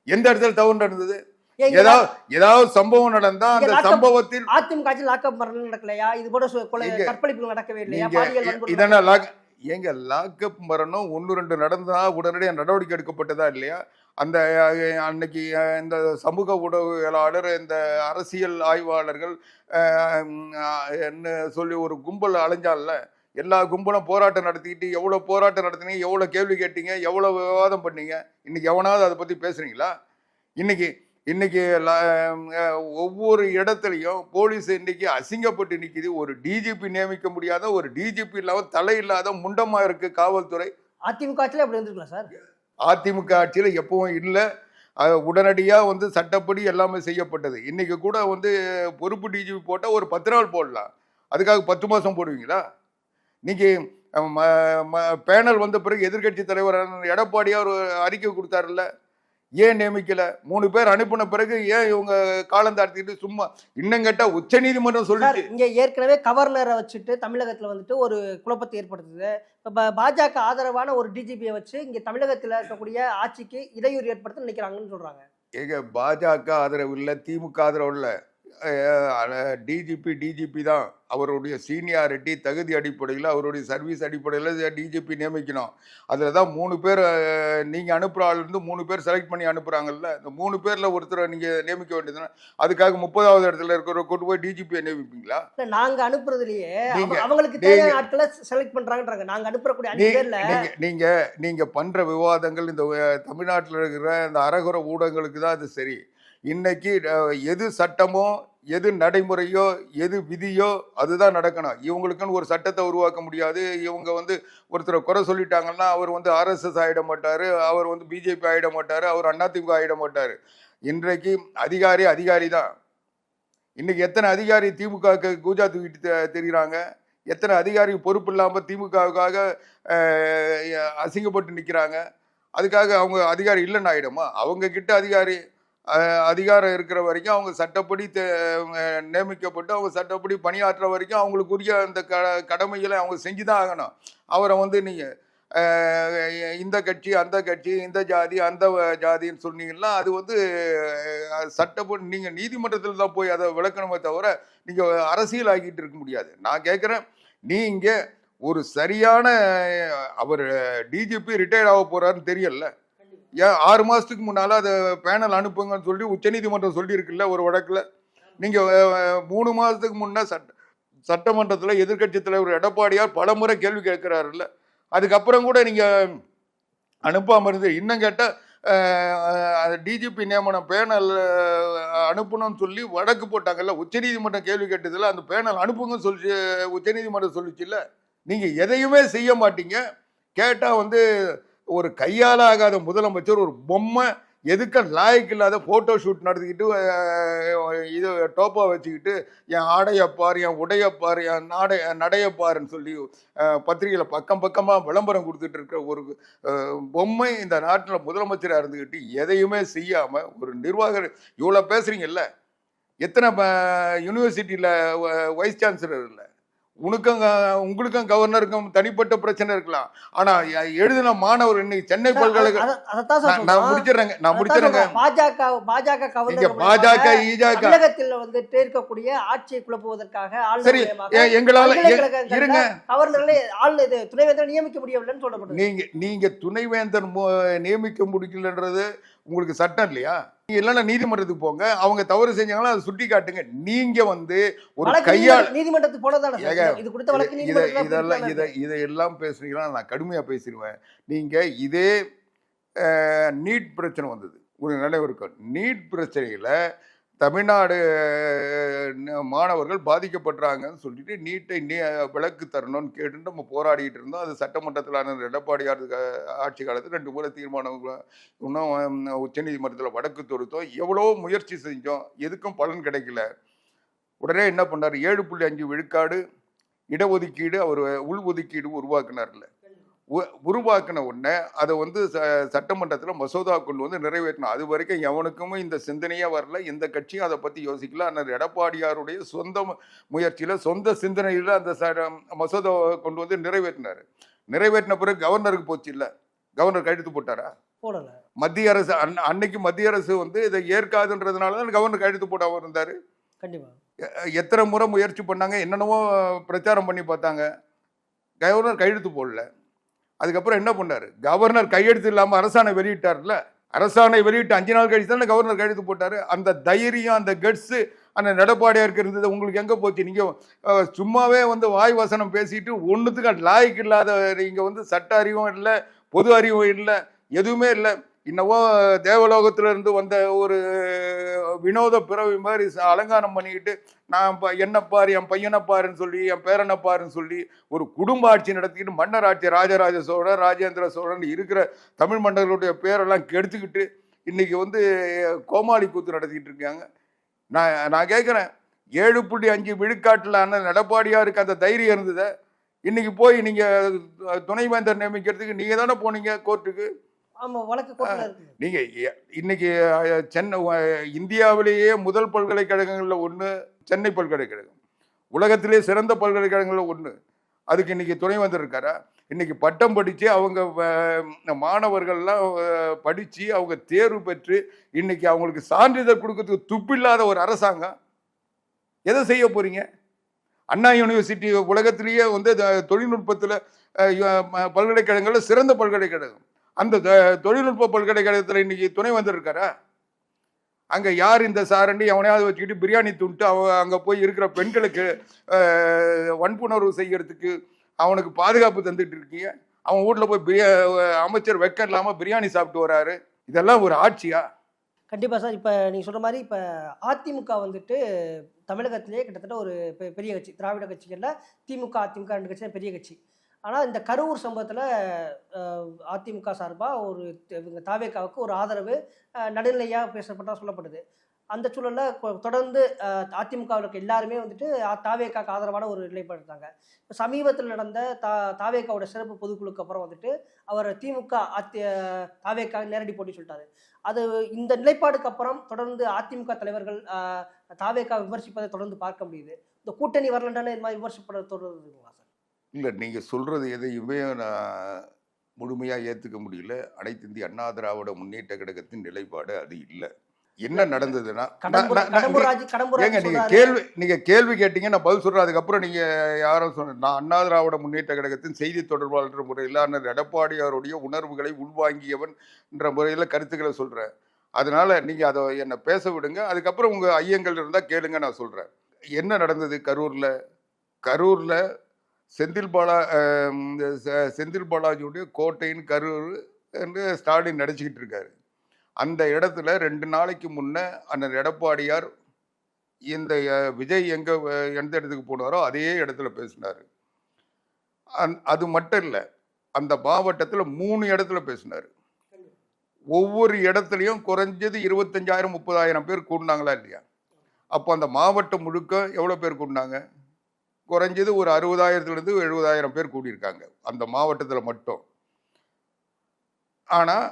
எந்த இடத்துல தவறு நடந்தது? ஏங்க ஏதாவது சம்பவம் நடந்தா இங்க அந்த லாக்அப் சம்பவத்தில் அதிமுக ஆட்சியில் லாக்அப் மரணம் நடக்கலையா? இது போல கொலை நீங்க கற்பழிப்புகள் நடக்கவே இல்லையா? நீங்க பாலியல் வன்கொடுமை இதென்ன நடக்கலையா? ஏங்க லாக்அப் மரணம் 1-2 நடந்தா உடனடியாக நடவடிக்கை எடுக்கப்பட்டதா இல்லையா? அந்த அன்னைக்கு இந்த சமூக ஊடகவியலாளர், இந்த அரசியல் ஆய்வாளர்கள் என்ன சொல்லி ஒரு கும்பல் அலைஞ்சால, எல்லா கும்பலும் போராட்டம் நடத்திக்கிட்டு எவ்வளவு போராட்டம் நடத்தினீங்க, எவ்வளவு கேள்வி கேட்டீங்க, எவ்வளவு விவாதம் பண்ணீங்க? இன்னைக்கு எவனாவது அதை பத்தி பேசுறீங்களா? இன்னைக்கு இன்னைக்கு ஒவ்வொரு இடத்துலையும் போலீஸ் இன்னைக்கு அசிங்கப்பட்டு நிக்குது. ஒரு டிஜிபி நியமிக்க முடியாத, ஒரு டிஜிபி இல்லாத, தலை இல்லாத முண்டமா இருக்கு காவல்துறை. அதிமுக ஆட்சியில அப்படி இருந்திருக்கலாம் சார். அதிமுக ஆட்சியில எப்பவும் இல்லை. உடனடியா சட்டப்படி எல்லாமே செய்யப்பட்டது. இன்னைக்கு கூட பொறுப்பு டிஜிபி போட்டா ஒரு 10 நாள் போடலாம். அதுக்காக 10 மாசம் போடுவீங்களா? இன்னைக்கு பேனல் வந்த பிறகு எதிர்கட்சி தலைவர் எடப்பாடியார் ஒரு அறிக்கை கொடுத்தாருல்ல, ஏன் நியமிக்கல? 3 பேர் அனுப்பின பிறகு ஏன் இவங்க காலம் தாழ்த்திட்டு சும்மா? இன்னும் கேட்டா உச்ச நீதிமன்றம் சொல்லிச்சு. இங்க ஏற்கனவே கவர்னரை வச்சுட்டு தமிழகத்துல ஒரு குழப்பத்தை ஏற்படுத்துது. இப்ப பாஜக ஆதரவான ஒரு டிஜிபியை வச்சு இங்க தமிழகத்துல இருக்கக்கூடிய ஆட்சிக்கு இடையூறு ஏற்படுத்த நினைக்கிறாங்கன்னு சொல்றாங்க. ஏங்க, பாஜக ஆதரவு இல்லை, திமுக ஆதரவு இல்லை. டிஜிபி தான். அவருடைய சீனியாரிட்டி, தகுதி அடிப்படையில், அவருடைய சர்வீஸ் அடிப்படையில் டிஜிபி நியமிக்கணும். அதில் தான் 3 பேர் நீங்கள் அனுப்புகிற ஆள்லேருந்து 3 பேர் செலக்ட் பண்ணி அனுப்புகிறாங்கல்ல. இந்த 3 பேரில் ஒருத்தரை நீங்கள் நியமிக்க வேண்டியதுன்னா அதுக்காக 30வது இடத்துல இருக்கிற கொண்டு போய் டிஜிபியை நியமிப்பீங்களா? இல்ல, நாங்க அனுப்புறதுலயே நீங்க அவங்களுக்கு தேவையான ஆட்களை செலக்ட் பண்றாங்கன்றாங்க. நாங்க அனுப்புறக்கூடிய 5 பேர்ல நீங்க பண்ற விவாதங்கள் இந்த தமிழ்நாட்டில் இருக்கிற இந்த அரகுர ஊடகங்களுக்கு தான் அது சரி. இன்னைக்கு எது சட்டமோ, எது நடைமுறையோ, எது விதியோ அதுதான் நடக்கணும். இவங்களுக்குன்னு ஒரு சட்டத்தை உருவாக்க முடியாது. இவங்க ஒருத்தரை குறை சொல்லிட்டாங்கன்னா அவர் RSS ஆயிட மாட்டாரு, அவர் பிஜேபி ஆயிட மாட்டாரு, அவர் அதிமுக ஆயிட மாட்டாரு. இன்றைக்கு அதிகாரி தான். இன்னைக்கு எத்தனை அதிகாரி திமுக கூஜா தூக்கிட்டு தெரிகிறாங்க? எத்தனை அதிகாரி பொறுப்பு இல்லாமல் திமுகவுக்காக அசிங்கப்பட்டு நிற்கிறாங்க? அதுக்காக அவங்க அதிகாரி இல்லைன்னு ஆயிடுமா? அவங்க கிட்ட அதிகாரம் இருக்கிற வரைக்கும் அவங்க சட்டப்படி நியமிக்கப்பட்டு அவங்க சட்டப்படி பணியாற்ற வரைக்கும் அவங்களுக்குரிய அந்த கடமைகளை அவங்க செஞ்சுதான் ஆகணும். அவரை நீங்க இந்த கட்சி, அந்த கட்சி, இந்த ஜாதி, அந்த ஜாதின்னு சொன்னீங்கன்னா அது சட்டப்படி நீங்க நீதிமன்றத்தில் தான் போய் அதை விளக்கணுமே தவிர நீங்க அரசியல் ஆக்கிட்டு இருக்க முடியாது. நான் கேட்குறேன், நீங்க ஒரு சரியான அவர் டிஜிபி ரிட்டையர்ட் ஆக போறாருன்னு தெரியல. ஏன் 6 மாசத்துக்கு முன்னால அதை பேனல் அனுப்புங்கன்னு சொல்லி உச்சநீதிமன்றம் சொல்லியிருக்குல்ல ஒரு வழக்குல. நீங்க 3 மாசத்துக்கு முன்ன சட்டமன்றத்துல எதிர்கட்சி தலைவர் எடப்பாடியார் பல முறை கேள்வி கேட்கிறாருல்ல. அதுக்கப்புறம் கூட நீங்க அனுப்பாம இருந்து, இன்னும் கேட்டா டிஜிபி நியமனம் பேனல் அனுப்பணும்னு சொல்லி வழக்கு போட்டாங்கல்ல. உச்சநீதிமன்றம் கேள்வி கேட்டதுல அந்த பேனல் அனுப்புங்கன்னு சொல்லி உச்சநீதிமன்றம் சொல்லிச்சுல்ல. நீங்க எதையுமே செய்ய மாட்டீங்க. கேட்டா ஒரு கையால ஆகாத முதலமைச்சர், ஒரு பொம்மை, எதுக்க லாய்க்கு இல்லாத போட்டோ ஷூட் நடத்திக்கிட்டு இது டோப்பா வச்சுக்கிட்டு என் ஆடையப்பார், என் உடையப்பார், என் நடையப்பாருன்னு சொல்லி பத்திரிகையில் பக்கமாக விளம்பரம் கொடுத்துட்டு இருக்கிற ஒரு பொம்மை இந்த நாட்டில் முதலமைச்சராக இருந்துக்கிட்டு எதையுமே செய்யாமல் ஒரு நிர்வாகர் இவ்வளோ பேசுறீங்கல்ல. எத்தனை யூனிவர்சிட்டியில் வைஸ் சான்சலர் இல்லை? உங்களுக்கும் கவர்னருக்கும் தனிப்பட்ட பிரச்சனை இருக்கலாம். ஆனா எழுதின மாணவர் இன்னைக்கு சென்னை பல்கலைக்கழகம், நான் முடிச்சிடறேங்க. பாஜக தமிழகத்தில் இருக்கக்கூடிய ஆட்சியை குழப்புவதற்காக சரி எங்களால இருங்க கவர்னர்களை துணைவேந்தர் நியமிக்க முடியவில்லைன்னு சொல்லப்படுது. நீங்க துணைவேந்தர் நியமிக்க முடியலன்றது உங்களுக்கு சட்டம் இல்லையா? நீங்க இல்லைன்னா நீதிமன்றத்துக்கு போங்க. அவங்க தவறு செஞ்சாங்கன்னா அதை சுட்டி காட்டுங்க. நீங்க ஒரு கையால் நீதிமன்றத்துக்கு போனதான இது கொடுத்த வழக்கு இதெல்லாம் பேசுறீங்களா? நான் கடுமையா பேசிடுவேன். நீங்க இதே நீட் பிரச்சனை வந்தது ஒரு நினைவு. நீட் பிரச்சனையில தமிழ்நாடு மாணவர்கள் பாதிக்கப்படுறாங்கன்னு சொல்லிட்டு நீட்டை விலக்கு தரணும்னு கேட்டு நம்ம போராடிட்டு இருந்தோம். அது சட்டமன்றத்திலான எடப்பாடியார் ஆட்சி காலத்தில் 2 முறை தீர்மானம், இன்னும் உச்சநீதிமன்றத்தில் வழக்கு தொடுத்தோம். எவ்வளோ முயற்சி செஞ்சோம், எதுக்கும் பலன் கிடைக்கல. உடனே என்ன பண்ணார்? 7.5 விழுக்காடு இடஒதுக்கீடு அவர் உள்ஒதுக்கீடு உருவாக்குனார்ல. உருவாக்கின உடனே அதை வந்து சட்டமன்றத்தில் மசோதா கொண்டு வந்து நிறைவேற்றணும். அது வரைக்கும் எவனுக்குமே இந்த சிந்தனையே வரல, எந்த கட்சியும் அதை பற்றி யோசிக்கல. ஆனால் எடப்பாடியாருடைய சொந்த முயற்சியில் சொந்த சிந்தனையில் அந்த மசோதாவை கொண்டு வந்து நிறைவேற்றினார். நிறைவேற்றின பிறகு கவர்னருக்கு போச்சு இல்லை, கவர்னர் கையெழுத்து போட்டாரா? போடல. மத்திய அரசு அன்னைக்கு மத்திய அரசு வந்து இதை ஏற்காதுன்றதுனால தான் கவர்னர் கையெழுத்து போடாம இருந்தார். கண்டிப்பா. எத்தனை முறை முயற்சி பண்ணாங்க, என்னென்னமோ பிரச்சாரம் பண்ணி பார்த்தாங்க, கவர்னர் கையெழுத்து போடல. அதுக்கப்புறம் என்ன பண்ணாரு, கவர்னர் கையெழுத்து இல்லாமல் அரசாணை வெளியிட்டார்ல, அரசாணை வெளியிட்டு 5 நாள் கழிச்சு தானே கவர்னர் கையெழுத்து போட்டாரு. அந்த தைரியம், அந்த கட்ஸு அந்த எடப்பாடியாருக்கு இருந்தது. உங்களுக்கு எங்கே போச்சு? நீங்கள் சும்மாவே வந்து வாய் வசனம் பேசிட்டு ஒன்றுத்துக்கு லாய்க்கு இல்லாத, நீங்கள் வந்து சட்ட அறிவும் இல்லை, பொது அறிவும் இல்லை, எதுவுமே இல்லை. இன்னவோ தேவலோகத்துல இருந்து வந்த ஒரு வினோத பிறவி மாதிரி அலங்காரம் பண்ணிக்கிட்டு நான் என்ன பாரு, என் பையனை பாருன்னு சொல்லி, என் பேரனை பாருன்னு சொல்லி ஒரு குடும்ப ஆட்சி நடத்திக்கிட்டு மன்னர் ஆட்சி, ராஜராஜ சோழன், ராஜேந்திர சோழன் இருக்கிற தமிழ் மன்னர்களுடைய பேரெல்லாம் கெடுத்துக்கிட்டு இன்னைக்கு வந்து கோமாளி கூத்து நடத்திக்கிட்டு இருக்காங்க. நான் கேட்குறேன், 7.5 விழுக்காட்டில் அண்ணன் எடப்பாடியாருக்கு அந்த தைரியம் இருந்தது. இன்னைக்கு போய் நீங்கள் துணைவேந்தர் நியமிக்கிறதுக்கு நீங்கள் தானே போனீங்க கோர்ட்டுக்கு. ஆமா, வழக்கு கோர்ட்ல இருக்கு. நீங்க இன்னைக்கு சென்னை இந்தியாவிலேயே முதல் பல்கலைக்கழகங்கள்ல ஒண்ணு சென்னை பல்கலைக்கழகம், உலகத்திலே சிறந்த பல்கலைக்கழகங்கள்ல ஒண்ணு. அதுக்கு இன்னைக்கு துணை வந்திருக்காரா? இன்னைக்கு பட்டம் படிச்சு அவங்க மாணவர்கள்லாம் படிச்சு அவங்க தேர்வு பெற்று இன்னைக்கு அவங்களுக்கு சான்றிதழ் கொடுக்கறதுக்கு துப்பில்லாத ஒரு அரசாங்கம் எதை செய்ய போறீங்க? அண்ணா யூனிவர்சிட்டி உலகத்திலேயே வந்து தொழில்நுட்பத்தில் பல்கலைக்கழகங்கள்ல சிறந்த பல்கலைக்கழகம். அந்த தொழில்நுட்ப பல்கலைக்கழகத்தில் இன்னைக்கு துணை வந்திருக்காரா? அங்கே யார் இந்த சாரண்டி அவனையாவது வச்சுக்கிட்டு பிரியாணி துண்டு அங்கே போய் இருக்கிற பெண்களுக்கு வன்புணர்வு செய்யறதுக்கு அவனுக்கு பாதுகாப்பு தந்துட்டு இருக்கீங்க. அவன் வீட்டில் போய் அமைச்சர் வெக்க இல்லாமல் பிரியாணி சாப்பிட்டு வராரு. இதெல்லாம் ஒரு ஆட்சியா? கண்டிப்பாக சார். இப்போ நீங்கள் சொல்கிற மாதிரி இப்போ அதிமுக வந்துட்டு தமிழகத்திலேயே கிட்டத்தட்ட ஒரு பெரிய கட்சி. திராவிட கட்சிகளில் திமுக அதிமுக 2 கட்சி தான் பெரிய கட்சி. ஆனால் இந்த கரூர் சம்பவத்தில் அதிமுக சார்பாக ஒரு இவங்க தாவேக்காவுக்கு ஒரு ஆதரவு நடுநிலையாக பேசப்பட்டதாக சொல்லப்படுது. அந்த சூழலில் தொடர்ந்து அதிமுகவில் இருக்க எல்லாருமே வந்துட்டு தாவேக்காவுக்கு ஆதரவான ஒரு நிலைப்படுத்தாங்க. இப்போ சமீபத்தில் நடந்த தாவேக்காவோட சிறப்பு பொதுக்குழுக்கு அப்புறம் வந்துட்டு அவர் திமுக தாவேக்கா நேரடி போட்டி சொல்லிட்டாரு. அது இந்த நிலைப்பாடுக்கு அப்புறம் தொடர்ந்து அதிமுக தலைவர்கள் தாவேக்கா விமர்சிப்பதை தொடர்ந்து பார்க்க முடியுது. இந்த கூட்டணி வரலன்றான இது மாதிரி விமர்சிப்பதை தொடருதுங்களா சார்? இல்லை, நீங்கள் சொல்கிறது எதையுமே நான் முழுமையாக ஏற்றுக்க முடியல. அனைத்து இந்திய அண்ணா திராவிட முன்னேற்ற கழகத்தின் நிலைப்பாடு அது இல்லை. என்ன நடந்ததுன்னா, நீங்க கேள்வி கேட்டீங்க, நான் பதில் சொல்றேன். அதுக்கப்புறம் நீங்க யாரும் சொன்ன, நான் அண்ணா திராவிட முன்னேற்ற கழகத்தின் செய்தி தொடர்பாளர் முறையில் அண்ணன் எடப்பாடியாருடைய உணர்வுகளை உள்வாங்கியவன் என்ற முறையில் கருத்துக்களை சொல்றேன். அதனால நீங்க அதை என்னை பேச விடுங்க. அதுக்கப்புறம் உங்க ஐயங்கள் இருந்தா கேளுங்க, நான் சொல்றேன். என்ன நடந்தது கரூர்ல செந்தில் பாலாஜியுடைய கோட்டையின் கரூர் என்று ஸ்டாலின் நடிச்சுக்கிட்டு இருக்காரு. அந்த இடத்துல 2 நாளைக்கு முன்ன அண்ணன் எடப்பாடியார் இந்த விஜய் எந்த இடத்துக்கு போனாரோ அதே இடத்துல பேசினார். அது மட்டும் இல்லை, அந்த மாவட்டத்தில் 3 இடத்துல பேசினார். ஒவ்வொரு இடத்துலையும் குறைஞ்சது 25,000 30,000 பேர் கூடினாங்களா இல்லையா? அப்போ அந்த மாவட்டம் முழுக்க எவ்வளோ பேர் கூடினாங்க? குறைஞ்சது ஒரு 60,000 70,000 பேர் கூடியிருக்காங்க அந்த மாவட்டத்தில் மட்டும். ஆனால்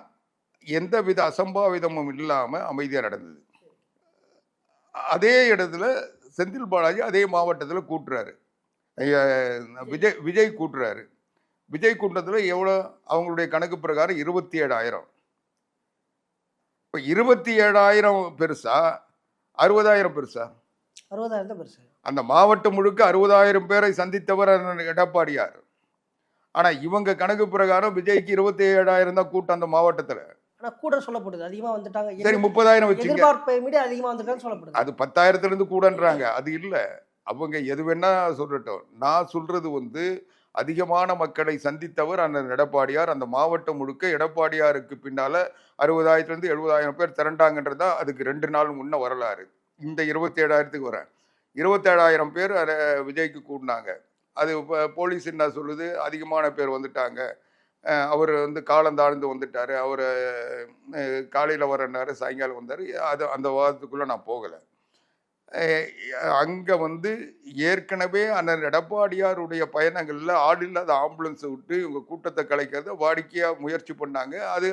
எந்தவித அசம்பாவிதமும் இல்லாமல் அமைதியாக நடந்தது. அதே இடத்துல செந்தில் பாலாஜி அதே மாவட்டத்தில் கூட்டுறாரு, விஜய் கூட்டுறாரு. விஜய் கூட்டத்தில் எவ்வளோ? அவங்களுடைய கணக்கு பிரகாரம் 27,000. இப்போ 27,000 பெருசா 60,000 பெருசா? 60,000 பெருசா. அந்த மாவட்டம் முழுக்க 60,000 பேரை சந்தித்தவர் எடப்பாடியார். ஆனால் இவங்க கணக்கு பிரகாரம் விஜய்க்கு 27,000 தான் கூட்டம் அந்த மாவட்டத்தில். கூட சொல்லப்படுது அதிகமா வந்துட்டாங்க. சரி, 30,000 வச்சுங்க. எதிர்பார்ப்பை விட அதிகமா வந்துட்டாங்கன்னு சொல்லப்படுது. அது 10,000 கூடன்றாங்க. அது இல்லை, அவங்க எது வேணா சொல்லட்டும். நான் சொல்றது வந்து அதிகமான மக்களை சந்தித்தவர் அண்ணன் எடப்பாடியார். அந்த மாவட்டம் முழுக்க எடப்பாடியாருக்கு பின்னால 60,000 70,000 பேர் திரண்டாங்கன்றதா அதுக்கு 2 நாள் முன்ன வரலாறு. இந்த 27,000 வரேன். 27,000 பேர் விஜய்க்கு கூடினாங்க. அது போலீஸ் என்ன சொல்லுது, அதிகமான பேர் வந்துட்டாங்க, அவர் வந்து காலம் தாழ்ந்து வந்துட்டார், அவர் காலையில் வரனாரு சாயங்காலம் வந்தார். அது அந்த வாதத்துக்குள்ளே நான் போகலை. அங்கே வந்து ஏற்கனவே அண்ணன் எடப்பாடியாருடைய பயணங்களில் ஆள் இல்லாத ஆம்புலன்ஸை விட்டு இவங்க கூட்டத்தை கலைக்கிறத வாடிக்கையாக முயற்சி பண்ணாங்க. அது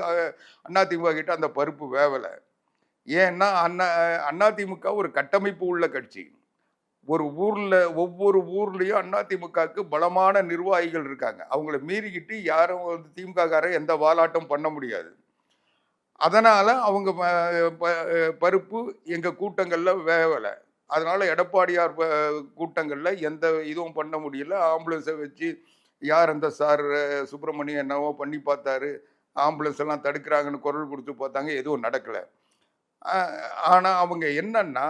அதிமுக கிட்ட அந்த பருப்பு வேவலை. ஏன்னா அதிமுக ஒரு கட்டமைப்பு உள்ள கட்சி. ஒரு ஊரில் ஒவ்வொரு ஊர்லேயும் அதிமுகவுக்கு பலமான நிர்வாகிகள் இருக்காங்க. அவங்கள மீறிக்கிட்டு யாரும் வந்து திமுககாரன் எந்த வாலாட்டம் பண்ண முடியாது. அதனால் அவங்க பருப்பு எங்கள் கூட்டங்களில் வேவலை. அதனால் எடப்பாடியார் கூட்டங்களில் எந்த இதுவும் பண்ண முடியல. ஆம்புலன்ஸை வச்சு யார் அந்த சார் சுப்பிரமணியம் என்னவோ பண்ணி பார்த்தாரு, ஆம்புலன்ஸ் எல்லாம் தடுக்கிறாங்கன்னு குரல் கொடுத்து பார்த்தாங்க, எதுவும் நடக்கலை. ஆனால் அவங்க என்னன்னா,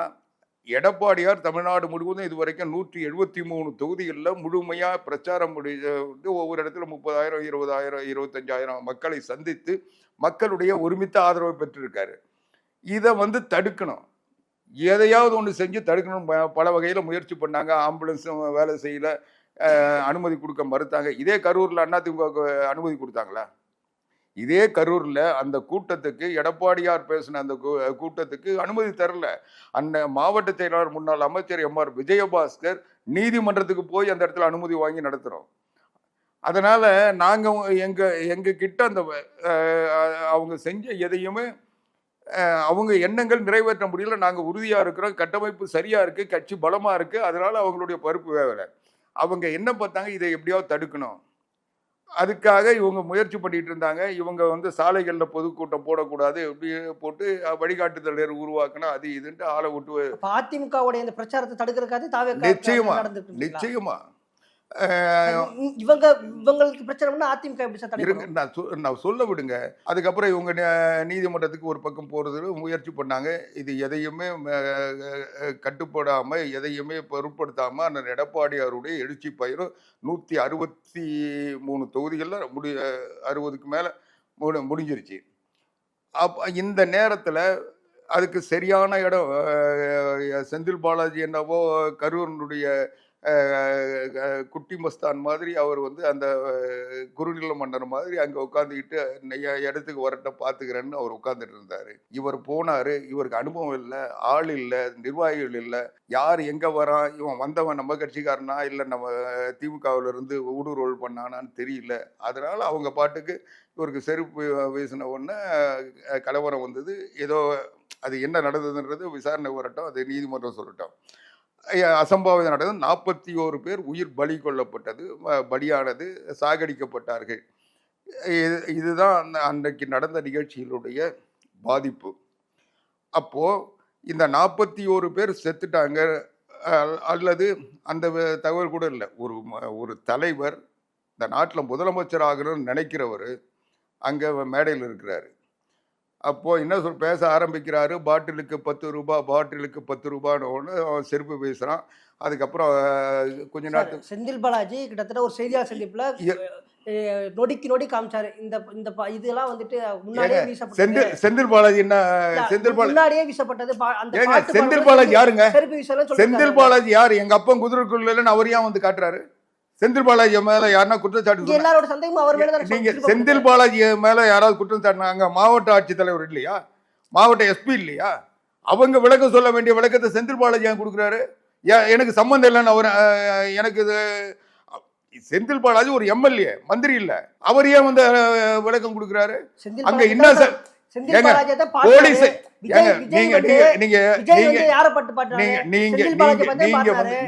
எடப்பாடியார் தமிழ்நாடு முழுவதும் இது வரைக்கும் 173 தொகுதிகளில் முழுமையாக பிரச்சாரம் வந்து ஒவ்வொரு இடத்துல 30,000, 20,000, 25,000 மக்களை சந்தித்து மக்களுடைய ஒருமித்த ஆதரவை பெற்றிருக்காரு. இதை வந்து தடுக்கணும், எதையாவது ஒன்று செஞ்சு தடுக்கணும். பல வகையில் முயற்சி பண்ணாங்க. ஆம்புலன்ஸும் வேலை செய்யல, அனுமதி கொடுக்க மறுத்தாங்க. இதே கரூரில் அதிமுக அனுமதி கொடுத்தாங்களா? இதே கரூரில் அந்த கூட்டத்துக்கு எடப்பாடியார் பேசின அந்த கூட்டத்துக்கு அனுமதி தரல. அந்த மாவட்ட செயலாளர் முன்னாள் அமைச்சர் MR விஜயபாஸ்கர் நீதிமன்றத்துக்கு போய் அந்த இடத்துல அனுமதி வாங்கி நடத்துகிறோம். அதனால் நாங்கள் எங்கள் கிட்ட அந்த அவங்க செஞ்ச எதையுமே அவங்க எண்ணங்கள் நிறைவேற்ற முடியல. நாங்கள் உறுதியாக இருக்கிறோம், கட்டமைப்பு சரியாக இருக்குது, கட்சி பலமாக இருக்குது. அதனால் அவங்களுடைய பருப்பு வேவலை. அவங்க என்ன பார்த்தாங்க, இதை எப்படியாவது தடுக்கணும். அதுக்காக இவங்க முயற்சி பண்ணிட்டு இருந்தாங்க. இவங்க வந்து சாலைகளில் பொதுக்கூட்டம் போடக்கூடாது, எப்படி போட்டு வழிகாட்டுதல் உருவாக்கணும், அது இதுன்ட்டு ஆளை விட்டு. அதிமுகவுடைய இந்த பிரச்சாரத்தை தடுக்கிறதுக்காக நிச்சயமா நிச்சயமா இவங்களுக்கு பிரச்சனை அதிமுக இருங்க, நான் சொல்ல விடுங்க. அதுக்கப்புறம் இவங்க நீதிமன்றத்துக்கு ஒரு பக்கம் போறது முயற்சி பண்ணாங்க. இது எதையுமே கட்டுப்படாம, எதையுமே பொருட்படுத்தாம அந்த எடப்பாடியாருடைய எழுச்சி பயிரும் 163 தொகுதிகளில் 60க்கு மேல முடிஞ்சிருச்சு. இந்த நேரத்தில் அதுக்கு சரியான இடம் செந்தில் பாலாஜி என்னவோ கரூரினுடைய குட்டி மஸ்தான் மாதிரி அவர் வந்து அந்த குறுநில மன்னர் மாதிரி அங்கே உட்காந்துக்கிட்டு இடத்துக்கு வரட்ட பார்த்துக்கிறேன்னு அவர் உட்காந்துட்டு இருந்தார். இவர் போனார். இவருக்கு அனுபவம் இல்லை, ஆள் இல்லை, நிர்வாகிகள் இல்லை. யார் எங்கே வரான், இவன் வந்தவன் நம்ம கட்சிக்காரனா இல்லை நம்ம திமுகவிலிருந்து ஊடுருவல் பண்ணானான்னு தெரியல. அதனால் அவங்க பாட்டுக்கு இவருக்கு செருப்பு வீசின உடனே கலவரம் வந்தது. ஏதோ அது என்ன நடந்ததுன்றது விசாரணை வரட்டும், அது நீதிமன்றம் சொல்லட்டும். அசம்பாவிதம் நடந்தது. 41 பேர் உயிர் பலி கொள்ளப்பட்டது, பலியானது, சாகடிக்கப்பட்டார்கள். இதுதான் அன்றைக்கு நடந்த நிகழ்ச்சிகளுடைய பாதிப்பு. அப்போ இந்த 41 பேர் செத்துட்டாங்க அல்லது அந்த தகவல் கூட இல்லை. ஒரு தலைவர், இந்த நாட்டில் முதலமைச்சர் ஆகணும்னு நினைக்கிறவர் அங்கே மேடையில் இருக்கிறாரு. அப்போ என்ன பேச ஆரம்பிக்கிறாரு. பாட்டிலுக்கு 10 ரூபாய், பாட்டிலுக்கு 10 ரூபான்னு அவன் செருப்பு பேசுறான். அதுக்கப்புறம் கொஞ்ச நேரத்துக்கு செந்தில் பாலாஜி கிட்டத்தட்ட ஒரு செய்தியாளர் சந்திப்புல நொடி காமிச்சாரு. இந்த இதெல்லாம் வந்துட்டு முன்னாடியே வீசப்பட்டது. செந்தில் பாலாஜி என்ன, செந்தில் பாலாஜி முன்னாடியே வீசப்பட்டது. செந்தில் பாலாஜி யாருங்க? செருப்பு வீசல. செந்தில் பாலாஜி யாரு? எங்க அப்பன் குதிரைக்குள்ளன்னு அவர் ஏன் வந்து காட்டுறாரு? செந்தில் பாலாஜி மேல யாருன்னா குற்றச்சாட்டு, எல்லாரோட சந்தேகமும் அவர் மேல தான். நீங்க செந்தில் பாலாஜி மேல யாராவது குற்றம் சாட்டினாங்க? மாவட்ட ஆட்சித்தலைவர் இல்லையா, மாவட்ட SP இல்லையா? அவங்க விளக்கம் சொல்ல வேண்டிய விளக்கத்தை செந்தில் பாலாஜி ஏன் கொடுக்குறாரு? எனக்கு சம்பந்தம் இல்லைன்னு அவர் எனக்கு செந்தில் பாலாஜி ஒரு MLA, மந்திரி இல்ல, அவர் ஏன் வந்து விளக்கம் கொடுக்குறாரு? அங்க என்ன போலீஸ்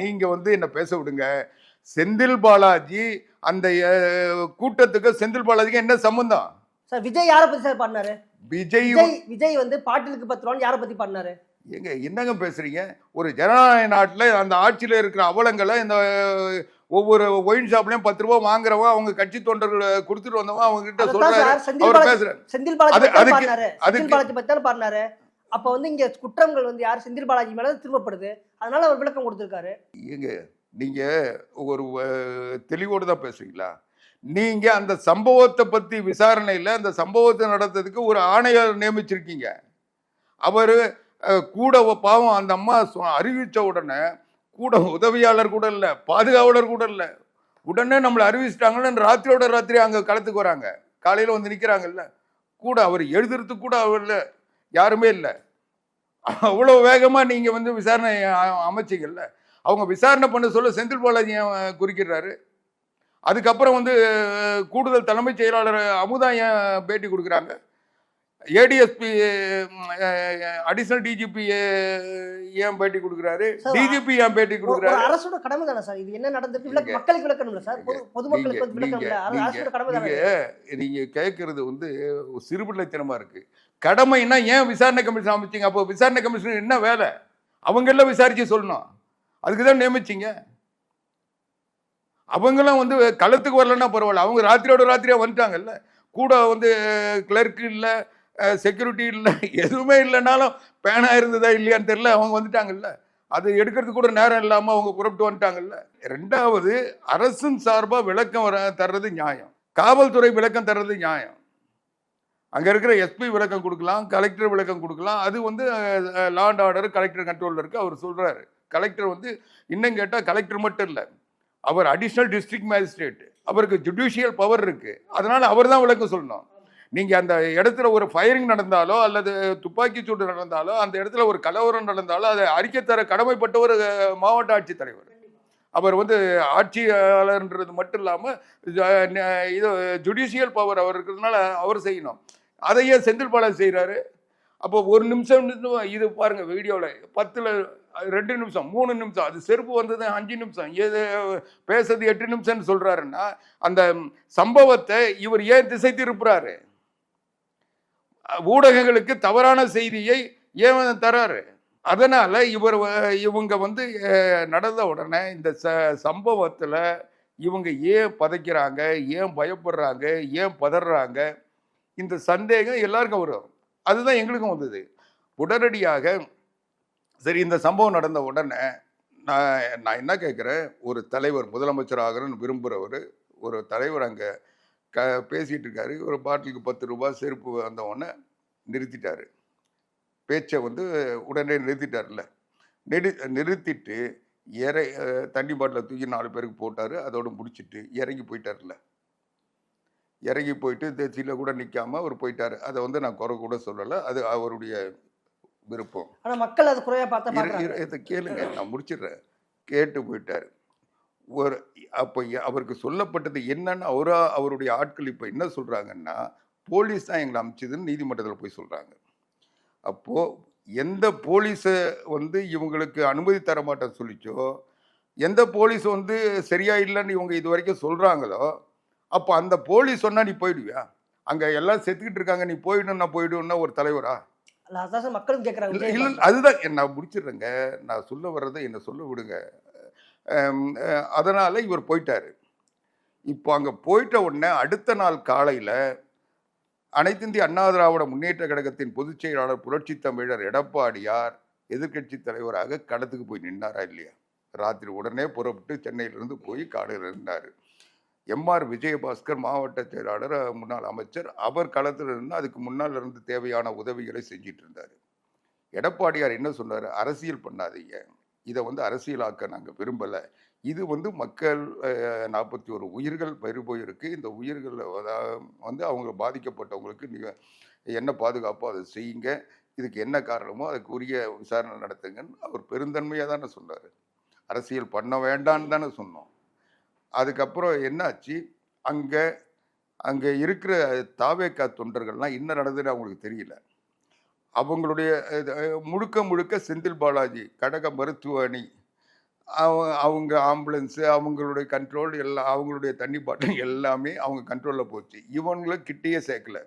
நீங்க வந்து என்ன பேச விடுங்க. செந்தில் பாலாஜி அந்த கூட்டத்துக்கு செந்தில் பாலாஜிக்கு என்ன சம்பந்தம்? சார் விஜய் யாரை பத்தி சார் பண்ணாரு? விஜய் வந்து பாட்டிலுக்கு 10 ரூபாய் யாரை பத்தி பண்ணாரு? எங்க என்னங்க பேசுறீங்க? ஒரு ஜனநாயக நாட்டுல அந்த ஆட்சியில இருக்கிற அவலங்களை இந்த ஒவ்வொரு ஒயின் ஷாப்லயும் 10 ரூபாய் வாங்குறவங்க அவங்க கட்சி தொண்டர்கள் கொடுத்துட்டு வந்தவங்க அவங்க கிட்ட சொல்றாரு. செந்தில் பாலாஜி பத்தி பண்ணாரு. அப்ப வந்து இங்க குற்றங்கள் வந்து யார் செந்தில் பாலாஜி மேல திரும்பப்படுது. அதனால அவர் விளக்கம் கொடுத்திருக்காரு. ஏங்க நீங்க ஒரு தெளிவோடு தான் பேசுறீங்களா? நீங்க அந்த சம்பவத்தை பத்தி விசாரணையில் அந்த சம்பவத்தை நடத்துறதுக்கு ஒரு ஆணையர் நியமிச்சிருக்கீங்க. அவர் கூட பாவம் அந்த அம்மா அறிவிச்ச உடனே கூட உதவியாளர் கூட இல்லை, பாதுகாவலர் கூட இல்லை, உடனே நம்மளை அறிவிச்சிட்டாங்கன்னு ராத்திரியோட ராத்திரி அங்கே களத்துக்கு வராங்க. காலையில் வந்து நிற்கிறாங்கல்ல, கூட அவர் எழுதுறதுக்கு கூட அவர் இல்லை, யாருமே இல்லை. அவ்வளோ வேகமாக நீங்கள் வந்து விசாரணை அமைச்சிங்கல்ல. அவங்க விசாரணை பண்ண சொல்ல செந்தில் பாலாஜி ஏன் குறுக்கிடுறாரு? அதுக்கப்புறம் வந்து கூடுதல் தலைமைச் செயலாளர் அமுதா ஏன் பேட்டி கொடுக்குறாங்க? ஏடிஎஸ்பி அடிஷனல் டிஜிபி ஏன் பேட்டி கொடுக்குறாரு? சார், டிஜிபி ஏன் பேட்டி ஒரு கொடுக்குறாரு? அரசோட கடமை தானே சார் இது? என்ன நடந்திருக்கு மக்களுக்கு விளக்கணும்ல சார், பொதுமக்களுக்கு வந்து விளக்கணும்ல, அது அரசோட கடமை தானே. நீங்க கேட்கறது வந்து ஒரு சிறுபிள்ளைத்தனமா இருக்கு. கடமைன்னா ஏன் விசாரணை கமிஷன் அமைச்சிங்க? அப்போ விசாரணை கமிஷன் என்ன வேலை? அவங்க எல்லாம் விசாரிச்சு சொல்லணும். அதுக்கு தான் நியமிச்சிங்க. அவங்களாம் வந்து களத்துக்கு வரலன்னா பரவாயில்ல, அவங்க ராத்திரியோட ராத்திரியா வந்துட்டாங்கல்ல. கூட வந்து கிளர்க் இல்லை, செக்யூரிட்டி இல்லை, எதுவுமே இல்லைனாலும் பேனா இருந்ததா இல்லையான்னு தெரியல, அவங்க வந்துட்டாங்கல்ல. அது எடுக்கிறதுக்கு கூட நேரம் இல்லாமல் அவங்க புறப்பட்டு வந்துட்டாங்கல்ல. ரெண்டாவது, அரசின் சார்பாக விளக்கம் தர்றது நியாயம், காவல்துறை விளக்கம் தர்றது நியாயம். அங்கே இருக்கிற எஸ்பி விளக்கம் கொடுக்கலாம், கலெக்டர் விளக்கம் கொடுக்கலாம். அது வந்து லா அண்ட் ஆர்டர் கலெக்டர் கண்ட்ரோலில் இருக்குது. அவர் சொல்கிறாரு. கலெக்டர் வந்து இன்னும் கேட்டால் கலெக்டர் மட்டும் இல்லை, அவர் அடிஷ்னல் டிஸ்ட்ரிக்ட் மேஜிஸ்ட்ரேட், அவருக்கு ஜுடிஷியல் பவர் இருக்குது. அதனால் அவர் தான் விளக்கம் சொல்லணும். நீங்கள் அந்த இடத்துல ஒரு ஃபயரிங் நடந்தாலோ அல்லது துப்பாக்கி சூடு நடந்தாலோ, அந்த இடத்துல ஒரு கலவரம் நடந்தாலோ அதை அறிக்கை தர கடமைப்பட்டவர் மாவட்ட ஆட்சித்தலைவர். அவர் வந்து ஆட்சியாளர்ன்றது மட்டும் இல்லாமல் இது ஜுடிஷியல் பவர் அவர் இருக்கிறதுனால அவர் செய்யணும். அதையே செந்தில் பாலாஜி செய்கிறாரு. அப்போ ஒரு நிமிஷம் இது பாருங்கள் வீடியோவில் 10ல் 2 நிமிஷம் 3 நிமிஷம், அது செருப்பு வந்தது 5 நிமிஷம், இது பேசுறது 8 நிமிஷம்னு சொல்கிறாருன்னா அந்த சம்பவத்தை இவர் ஏன் திசை திருப்புறாரு? ஊடகங்களுக்கு தவறான செய்தியை ஏன் தராரு? அதனால இவங்க வந்து நடந்த உடனே இந்த சம்பவத்தில் இவங்க ஏன் பதைக்கிறாங்க, ஏன் பயப்படுறாங்க, ஏன் பதறாங்க, இந்த சந்தேகம் எல்லாருக்கும் வரும். அதுதான் எங்களுக்கும் வந்தது. உடனடியாக சரி, இந்த சம்பவம் நடந்த உடனே நான் என்ன கேட்குறேன், ஒரு தலைவர் முதலமைச்சர் ஆகிறன்னு விரும்புகிறவர் ஒரு தலைவர் அங்கே பேசிகிட்டு இருக்காரு. ஒரு பாட்டிலுக்கு 10 ரூபாய் செருப்பு வந்த உடனே நிறுத்திட்டாரு. பேச்சை வந்து உடனே நிறுத்திட்டார்ல. நிறுத்திட்டு தண்ணி பாட்டில் தூக்கி 4 பேருக்கு போட்டார். அதோடு முடிச்சுட்டு இறங்கி போயிட்டார்ல. இறங்கி போயிட்டு தேசியில் கூட நிற்காம அவர் போயிட்டார். அதை வந்து நான் குறை கூட சொல்லலை, அது அவருடைய விருப்பம். ஆனால் மக்கள் அது குறையாக பார்த்தா இதை கேளுங்க, நான் முடிச்சிடுறேன். கேட்டு போயிட்டார். அப்போ அவருக்கு சொல்லப்பட்டது என்னன்னு அவருடைய ஆட்கள் இப்போ என்ன சொல்கிறாங்கன்னா, போலீஸ் தான் எங்களை அனுப்பிச்சதுன்னு நீதிமன்றத்தில் போய் சொல்கிறாங்க. அப்போது எந்த போலீஸை வந்து இவங்களுக்கு அனுமதி தர மாட்டேன்னு சொல்லிச்சோ, எந்த போலீஸ் வந்து சரியா இல்லைன்னு இவங்க இது வரைக்கும் சொல்கிறாங்களோ, அப்போ அந்த போலீஸ் சொன்னால் நீ போயிடுவியா? அங்கே எல்லாம் செத்துக்கிட்டு இருக்காங்க, நீ போயிடுன்னா போயிடுன்னா ஒரு தலைவரா? மக்களும் கேட்குறாங்க. இல்லை, அதுதான் நான் முடிச்சிடுறேங்க. நான் சொல்ல வர்றதை என்னை சொல்ல விடுங்க. அதனால் இவர் போயிட்டார். இப்போ அங்கே போயிட்ட உடனே அடுத்த நாள் காலையில் அனைத்து இந்திய அண்ணா திராவிட முன்னேற்ற கழகத்தின் பொதுச் செயலாளர் புரட்சி தமிழர் எடப்பாடியார் எதிர்கட்சி தலைவராக களத்துக்கு போய் நின்னாரா இல்லையா? ராத்திரி உடனே புறப்பட்டு சென்னையிலிருந்து போய் காலையில் இருந்தார். எம்ஆர் விஜயபாஸ்கர் மாவட்ட செயலாளர், முன்னாள் அமைச்சர், அவர் களத்தில் இருந்து அதுக்கு முன்னால் இருந்து தேவையான உதவிகளை செஞ்சிட்டு இருந்தார். எடப்பாடியார் என்ன சொன்னார்? அரசியல் பண்ணாதீங்க, இதை வந்து அரசியலாக்க நாங்கள் விரும்பலை, இது வந்து மக்கள் 41 உயிர்கள் பறிபோயிருக்கு, இந்த உயிர்களில் வந்து அவங்க பாதிக்கப்பட்டவங்களுக்கு நீங்கள் என்ன பாதுகாப்போ அதை செய்யுங்க, இதுக்கு என்ன காரணமோ அதுக்கு உரிய விசாரணை நடத்துங்கன்னு அவர் பெருந்தன்மையாக தானே சொன்னார். அரசியல் பண்ண வேண்டான்னு தானே சொன்னோம். அதுக்கப்புறம் என்னாச்சு, அங்கே இருக்கிற தாவேகா தொண்டர்கள்லாம் என்ன நடந்ததுன்னு அவங்களுக்கு தெரியல. அவங்களுடைய முழுக்க செந்தில் பாலாஜி கடக மருத்துவ அணி, அவங்க ஆம்புலன்ஸு, அவங்களுடைய கண்ட்ரோல் எல்லாம், அவங்களுடைய தண்ணி பாட்டில் எல்லாமே அவங்க கண்ட்ரோலில் போச்சு. இவங்களை கிட்டேயே சேர்க்கல.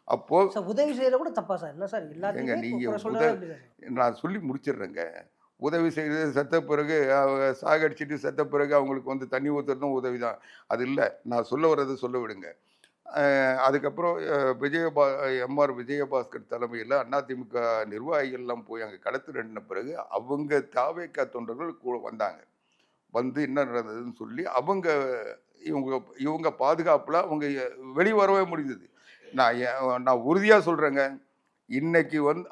அப்போது உதவி செய்யற கூட தப்பா சார்? என்ன சார் எல்லாத்தையுமே நீங்கள் நான் சொல்லி முடிச்சிடுறேங்க. உதவி செய்து செத்த பிறகு சாகடிச்சிட்டு செத்த பிறகு அவங்களுக்கு வந்து தண்ணி ஊற்றுறதும் உதவி தான். அது இல்லை, நான் சொல்ல வர்றது சொல்ல விடுங்க. அதுக்கப்புறம் எம்ஆர் விஜயபாஸ்கர் தலைமையில் அதிமுக நிர்வாகிகள்லாம் போய் அங்கே களத்தில் நின்ன பிறகு அவங்க தாவேகா தொண்டர்கள் கூட வந்தாங்க. வந்து என்ன நடந்ததுன்னு சொல்லி இவங்க பாதுகாப்பில் அவங்க வெளிவரவே முடிந்தது. நான் உறுதியாக சொல்கிறேங்க,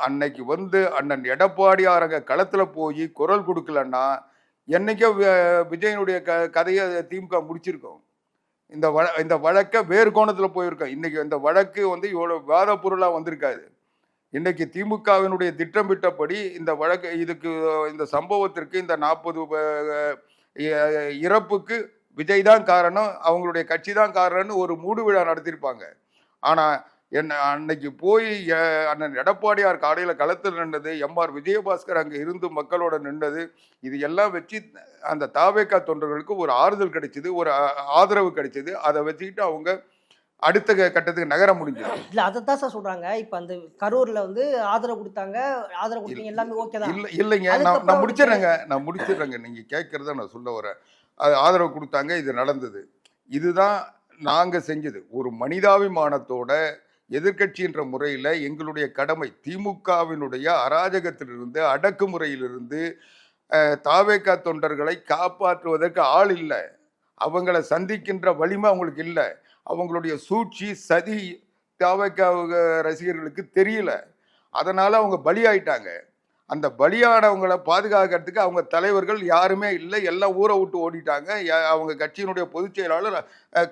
அன்னைக்கு வந்து அண்ணன் எடப்பாடியாரங்க களத்தில் போய் குரல் கொடுக்கலன்னா என்னைக்கோ விஜயனுடைய கதையை திமுக முடிச்சிருக்கோம். இந்த வழக்கை வேறு கோணத்தில் போயிருக்கோம். இன்னைக்கு இந்த வழக்கு வந்து இவ்வளோ விவாத பொருளாக வந்திருக்காது. இன்னைக்கு திமுகவினுடைய திட்டமிட்டபடி இந்த வழக்கு இதுக்கு இந்த சம்பவத்திற்கு இந்த 40 இறப்புக்கு விஜய் தான் காரணம், அவங்களுடைய கட்சி தான் காரணம்னு ஒரு மூடு விழா நடத்தியிருப்பாங்க. ஆனா என்ன அன்னைக்கு போய் அண்ணன் எடப்பாடியார் காலையில் களத்தில் நின்றது, எம்ஆர் விஜயபாஸ்கர் அங்கே இருந்து மக்களோட நின்றது, இது எல்லாம் வச்சு அந்த தாவேகா தொண்டர்களுக்கு ஒரு ஆறுதல் கிடைச்சது, ஒரு ஆதரவு கிடைச்சது. அதை வச்சுக்கிட்டு அவங்க அடுத்த கட்டத்துக்கு நகர முடிஞ்சது. இல்ல அதைத்தான் சார் சொல்றாங்க. இப்ப அந்த கரூர்ல வந்து ஆதரவு கொடுத்தாங்க, ஆதரவு கொடுத்தீங்க, எல்லாமே ஓகே தான். இல்லைங்க, நான் முடிச்சிடுறேங்க. நீங்க கேட்கறத நான் சொல்ல வரேன். அது ஆதரவு கொடுத்தாங்க, இது நடந்தது. இதுதான் நாங்க செஞ்சது. ஒரு மனிதாபிமானத்தோட எதிர்கட்சி என்ற முறையில் எங்களுடைய கடமை, திமுகவினுடைய அராஜகத்திலிருந்து அடக்குமுறையிலிருந்து தாவேகா தொண்டர்களை காப்பாற்றுவதற்கு ஆள் இல்லை, அவங்களை சந்திக்கின்ற வலிமை அவங்களுக்கு இல்லை, அவங்களுடைய சூழ்ச்சி சதி தாவேகா ரசிகர்களுக்கு தெரியல, அதனால அவங்க பலியாயிட்டாங்க. அந்த பலியானவங்களை பாதுகாக்கிறதுக்கு அவங்க தலைவர்கள் யாருமே இல்லை, எல்லாம் ஊரை விட்டு ஓடிட்டாங்க. அவங்க கட்சியினுடைய பொதுச் செயலாளர்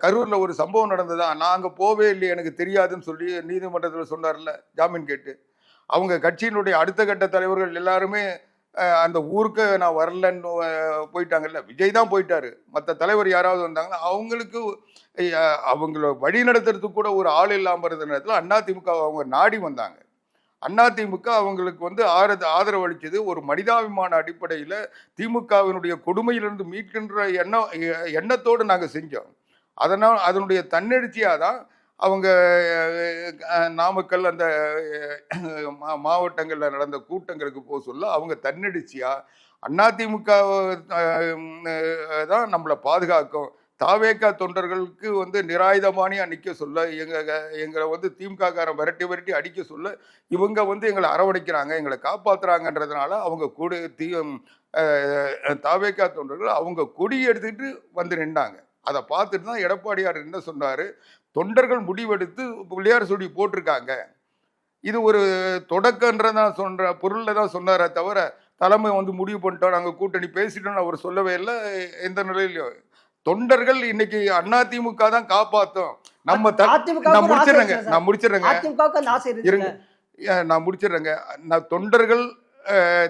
கரூரில் ஒரு சம்பவம் நடந்ததா, நான் அங்கே போவே இல்லை எனக்கு தெரியாதுன்னு சொல்லி நீதிமன்றத்தில் சொன்னார்ல ஜாமீன் கேட்டு. அவங்க கட்சியினுடைய அடுத்த கட்ட தலைவர்கள் எல்லாருமே அந்த ஊருக்கு நான் வரலன்னு போயிட்டாங்கல்ல. விஜய் தான் போயிட்டாரு, மற்ற தலைவர் யாராவது வந்தாங்கன்னா அவங்களுக்கு அவங்கள வழி நடத்துறதுக்கு கூட ஒரு ஆள் இல்லாமல் இருந்த நேரத்தில் அதிமுக அவங்க நாடி வந்தாங்க. அதிமுக அவங்களுக்கு வந்து ஆதரவு அளித்தது ஒரு மனிதாபிமான அடிப்படையில் திமுகவினுடைய கொடுமையிலிருந்து மீட்கின்ற எண்ணத்தோடு நாங்கள் செஞ்சோம். அதனால் அதனுடைய தன்னெழுச்சியாக தான் அவங்க நாமக்கல் அந்த மாவட்டங்களில் நடந்த கூட்டங்களுக்கு போக சொல்ல அவங்க தன்னெழுச்சியாக அதிமுக தான் நம்மளை பாதுகாக்கும், தாவேகா தொண்டர்களுக்கு வந்து நிராயுதமானியா நிற்க சொல்ல, எங்களை வந்து திமுககாரன் விரட்டி அடிக்க சொல்ல இவங்க வந்து எங்களை அரவணைக்கிறாங்க, எங்களை காப்பாற்றுறாங்கன்றதுனால அவங்க கூட தாவேகா தொண்டர்கள் அவங்க கொடி எடுத்துக்கிட்டு வந்து நின்றாங்க. அதை பார்த்துட்டு தான் எடப்பாடியார் என்ன சொன்னார், தொண்டர்கள் முடிவெடுத்து பிள்ளையார் சொல்லி போட்டிருக்காங்க, இது ஒரு தொடக்கன்றதான் சொல்ற பொருளில் தான் சொன்னாரே தவிர தலைமை வந்து முடிவு பண்ணிட்டோம் நாங்கள் கூட்டணி பேசிட்டோம்னு அவர் சொல்லவே இல்லை. எந்த நிலையிலையும் தொண்டர்கள் இன்னைக்கு அதிமுக தான் காப்பாற்றும். நான் முடிச்சிடுறேங்க. தொண்டர்கள்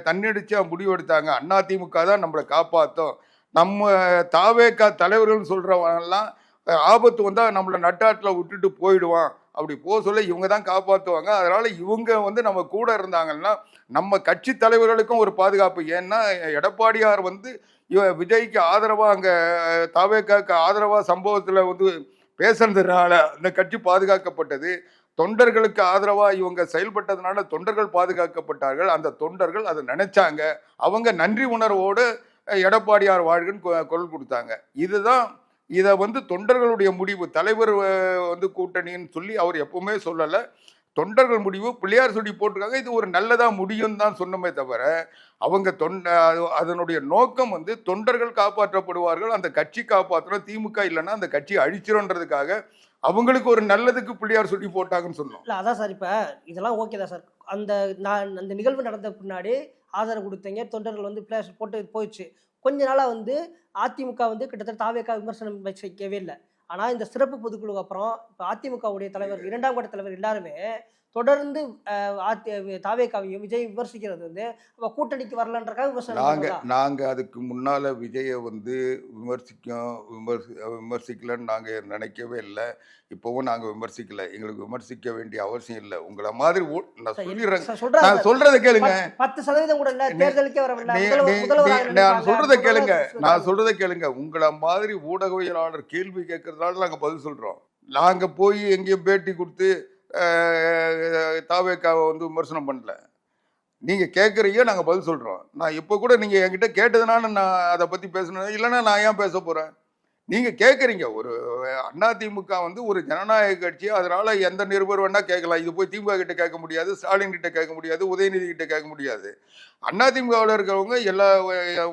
தன்னெடுச்சா முடிவெடுத்தாங்க, அதிமுக தான் நம்மளை காப்பாற்றும். நம்ம தாவேகா தலைவர்கள் சொல்றவங்கெல்லாம் ஆபத்து வந்தா நம்மளை நட்டாட்டில் விட்டுட்டு போயிடுவான், அப்படி போக சொல்ல இவங்க தான் காப்பாற்றுவாங்க. அதனால இவங்க வந்து நம்ம கூட இருந்தாங்கன்னா நம்ம கட்சி தலைவர்களுக்கும் ஒரு பாதுகாப்பு. ஏன்னா எடப்பாடியார் வந்து விஜய்க்கு ஆதரவாக அங்கே தாவேக்காக்கு ஆதரவாக சம்பவத்தில் வந்து பேசுறதுனால அந்த கட்சி பாதுகாக்கப்பட்டது. தொண்டர்களுக்கு ஆதரவாக இவங்க செயல்பட்டதுனால தொண்டர்கள் பாதுகாக்கப்பட்டார்கள். அந்த தொண்டர்கள் அதை நினைச்சாங்க, அவங்க நன்றி உணர்வோடு எடப்பாடியார் வாழ்கன்னு குரல் கொடுத்தாங்க. இதுதான் இதை வந்து தொண்டர்களுடைய முடிவு. தலைவர் வந்து கூட்டணின்னு சொல்லி அவர் எப்பவுமே சொல்லலை, தொண்டர்கள் முடிவு. பிள்ளையார் சொல்லி போட்டிருக்காங்க, இது ஒரு நல்லதா முடியும் தான் சொன்னமே தவிர அவங்க அதனுடைய நோக்கம் வந்து தொண்டர்கள் காப்பாற்றப்படுவார்கள், அந்த கட்சி காப்பாற்றணும், திமுக இல்லைன்னா அந்த கட்சி அழிச்சிரும்ன்றதுக்காக அவங்களுக்கு ஒரு நல்லதுக்கு பிள்ளையார் சொல்லி போட்டாங்கன்னு சொன்னோம். இல்லை அதான் சார், இப்போ இதெல்லாம் ஓகே தான் சார். அந்த நிகழ்வு நடந்த பின்னாடி ஆதரவு கொடுத்தீங்க, தொண்டர்கள் வந்து பிள்ளையார் போட்டு போயிடுச்சு. கொஞ்ச நாளாக வந்து அதிமுக வந்து கிட்டத்தட்ட தாவேக்கா விமர்சனம் வைக்கவே இல்லை. ஆனால் இந்த சிறப்பு பொதுக்குழுக்கு அப்புறம் இப்போ அதிமுகவுடைய தலைவர், 2ஆம் கட்ட தலைவர் எல்லாருமே தொடர்ந்து தாவேக்காவையும் விஜய் விமர்சிக்கிறது வந்து அப்போ கூட்டணிக்கு வரலன்றக்காக விமர்சனம். நாங்கள் அதுக்கு முன்னால் விஜயை வந்து விமர்சிக்கலன்னு நாங்கள் நினைக்கவே இல்லை. இப்போவும் நாங்கள் விமர்சிக்கல, எங்களுக்கு விமர்சிக்க வேண்டிய அவசியம் இல்லை. உங்களை மாதிரி நான் சொல்லிடுறேன், நான் சொல்றதை கேளுங்க. 10% கூட இல்லை, தேர்தலுக்கே வரவில்லை. நான் சொல்றதை கேளுங்க, நான் சொல்றதை கேளுங்க. உங்களை மாதிரி ஊடகவியலாளர் கேள்வி கேட்கறதுனால நாங்கள் பதில் சொல்றோம். நாங்கள் போய் எங்கேயும் பேட்டி கொடுத்து தாவேக்காவை வந்து விமர்சனம் பண்ணல. நீங்கள் கேட்குறீங்க, நாங்கள் பதில் சொல்கிறோம். நான் இப்போ கூட நீங்கள் என்கிட்ட கேட்டதுனால நான் அதை பற்றி பேசணும், இல்லைன்னா நான் ஏன் பேச போகிறேன்? நீங்கள் கேட்குறீங்க. ஒரு அதிமுக வந்து ஒரு ஜனநாயக கட்சி, அதனால் எந்த நிருபர் வேணால் கேட்கலாம். இது போய் திமுக கிட்ட கேட்க முடியாது, ஸ்டாலின் கிட்ட கேட்க முடியாது, உதயநிதி கிட்ட கேட்க முடியாது. அதிமுகவில் இருக்கிறவங்க எல்லா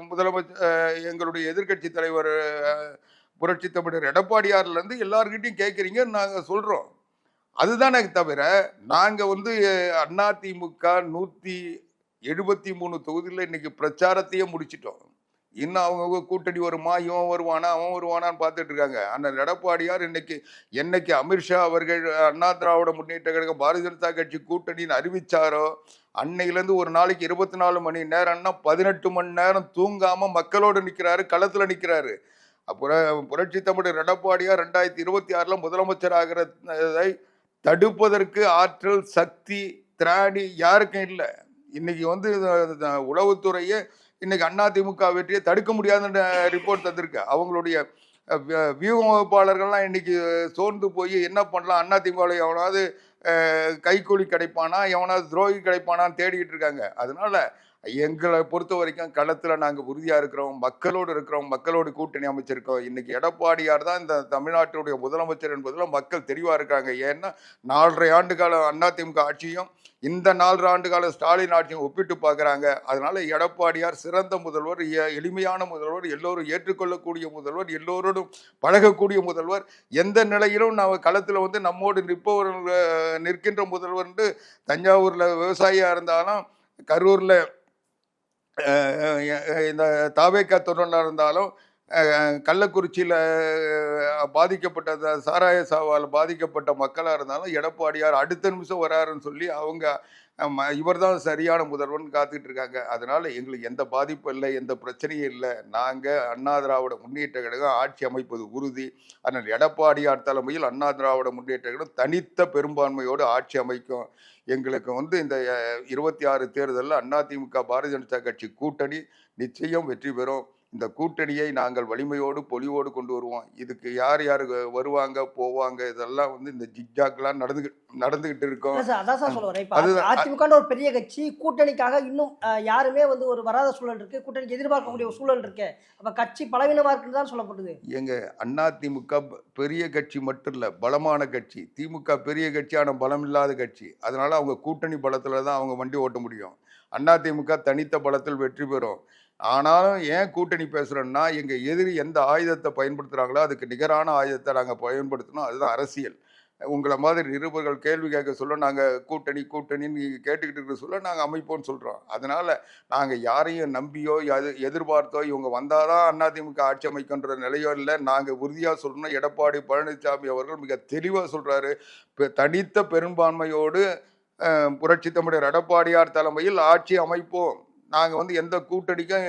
முதலமைச்சர், எங்களுடைய எதிர்கட்சி தலைவர் புரட்சி தமிழர் எடப்பாடியார்லேருந்து எல்லார்கிட்டையும் கேட்குறீங்க, நாங்கள் சொல்கிறோம். அதுதானே தவிர நாங்கள் வந்து அதிமுக 173 தொகுதியில் இன்னைக்கு பிரச்சாரத்தையே முடிச்சிட்டோம். இன்னும் அவங்க கூட்டணி வருமா, இவன் வருவானா அவன் வருவானான்னு பார்த்துட்டு இருக்காங்க. அண்ணன் எடப்பாடியார் என்னைக்கு அமித்ஷா அவர்கள் அண்ணா திராவிட முன்னேற்ற கழகம் பாரதிய ஜனதா கட்சி கூட்டணின்னு அறிவிச்சாரோ அன்னையிலேருந்து ஒரு நாளைக்கு 24 மணி நேரம்னா 18 மணி நேரம் தூங்காம மக்களோடு நிற்கிறாரு, களத்தில் நிற்கிறாரு. அப்புறம் புரட்சி தமிழர் எடப்பாடியார் 2026 முதலமைச்சர் ஆகிறதை தடுப்பதற்கு ஆற்றல், சக்தி, திராணி யாருக்கும் இல்லை. இன்னைக்கு வந்து உளவுத்துறையே இன்னைக்கு அதிமுக வெற்றியை தடுக்க முடியாதுன்ற ரிப்போர்ட் தந்திருக்கு. அவங்களுடைய வியூக வகுப்பாளர்கள்லாம் இன்னைக்கு சோர்ந்து போய் என்ன பண்ணலாம், அதிமுகவில் எவனாவது கைக்கூலி கிடைப்பானா, எவனாவது துரோகி கிடைப்பானான்னு தேடிக்கிட்டு இருக்காங்க. அதனால எங்களை பொறுத்த வரைக்கும் களத்தில் நாங்கள் உறுதியாக இருக்கிறோம், மக்களோடு கூட்டணி அமைச்சிருக்கோம். இன்னைக்கு எடப்பாடியார் தான் இந்த தமிழ்நாட்டுடைய முதலமைச்சர் என்பதில் மக்கள் தெளிவாக இருக்காங்க. ஏன்னா 4.5 ஆண்டு கால அதிமுக ஆட்சியும் இந்த 4 ஆண்டு கால ஸ்டாலின் ஆட்சியும் ஒப்பிட்டு பார்க்குறாங்க. அதனால எடப்பாடியார் சிறந்த முதல்வர், எளிமையான முதல்வர், எல்லோரும் ஏற்றுக்கொள்ளக்கூடிய முதல்வர், எல்லோரோடும் பழகக்கூடிய முதல்வர், எந்த நிலையிலும் நம்ம களத்தில் வந்து நம்மோடு நிற்கின்ற முதல்வர்னு தஞ்சாவூரில் விவசாயியாக இருந்தாலும், கரூரில் இந்த தாவேக்கா தொண்டனாக இருந்தாலும், கள்ளக்குறிச்சியில் பாதிக்கப்பட்ட சாராய சாவால் பாதிக்கப்பட்ட மக்களாக இருந்தாலும் எடப்பாடியார் அடுத்த நிமிஷம் வராருன்னு சொல்லி அவங்க இவர் தான் சரியான முதல்வன் காத்துக்கிட்டு இருக்காங்க. அதனால எங்களுக்கு எந்த பாதிப்பும் இல்லை, எந்த பிரச்சனையும் இல்லை. நாங்கள் அண்ணா திராவிட முன்னேற்ற கழகம் ஆட்சி அமைப்பது உறுதி. அதனால் எடப்பாடியார் தலைமையில் அண்ணா திராவிட முன்னேற்ற கழகம் தனித்த பெரும்பான்மையோடு ஆட்சி அமைக்கும். எங்களுக்கு வந்து இந்த 26 தேர்தலில் அதிமுக பாரதிய ஜனதா கட்சி கூட்டணி நிச்சயம் வெற்றி பெறும். இந்த கூட்டணியை நாங்கள் வலிமையோடு பொலிவோடு கொண்டு வருவோம். இதுக்கு யார் வருவாங்க போவாங்க இதெல்லாம் வந்து இந்த ஜிக்ஜாக்லாம் நடந்துகிட்டு இருக்கோம். அதான் சார் சொல்ல வரேன். அதிமுக ஒரு பெரிய கட்சி, கூட்டணிக்காக இன்னும் யாருமே வந்து ஒரு வராத சூழல் இருக்கு, கூட்டணிக்கு எதிர்பார்க்கக்கூடிய ஒரு சூழல் இருக்கு. அப்ப கட்சி பலவீனமா இருக்குன்னு தான் சொல்லப்படுது. எங்க அதிமுக பெரிய கட்சி மட்டும் இல்ல, பலமான கட்சி. திமுக பெரிய கட்சி, ஆனா பலம் இல்லாத கட்சி. அதனால அவங்க கூட்டணி பலத்துல தான் அவங்க வண்டி ஓட்ட முடியும். அதிமுக தனித்த பலத்தில் வெற்றி பெறும். ஆனாலும் ஏன் கூட்டணி பேசுகிறோன்னா, எங்கள் எதிரி எந்த ஆயுதத்தை பயன்படுத்துகிறாங்களோ அதுக்கு நிகரான ஆயுதத்தை நாங்கள் பயன்படுத்தணும். அதுதான் அரசியல். உங்களை மாதிரி நிருபர்கள் கேள்வி கேட்க சொல்ல நாங்கள் கூட்டணின்னு கேட்டுக்கிட்டு இருக்க சொல்ல நாங்கள் அமைப்போம்னு சொல்கிறோம். அதனால் நாங்கள் யாரையும் நம்பியோ எதிர்பார்த்தோ இவங்க வந்தால் தான் அதிமுக ஆட்சி அமைக்கின்ற நிலையோ இல்லை. நாங்கள் உறுதியாக சொல்லணும், எடப்பாடி பழனிசாமி அவர்கள் மிக தெளிவாக சொல்கிறாரு, தனித்த பெரும்பான்மையோடு புரட்சி தமிழர் எடப்பாடியார் தலைமையில் ஆட்சி அமைப்போம். நாங்கள் வந்து எந்த கூட்டணிக்கும்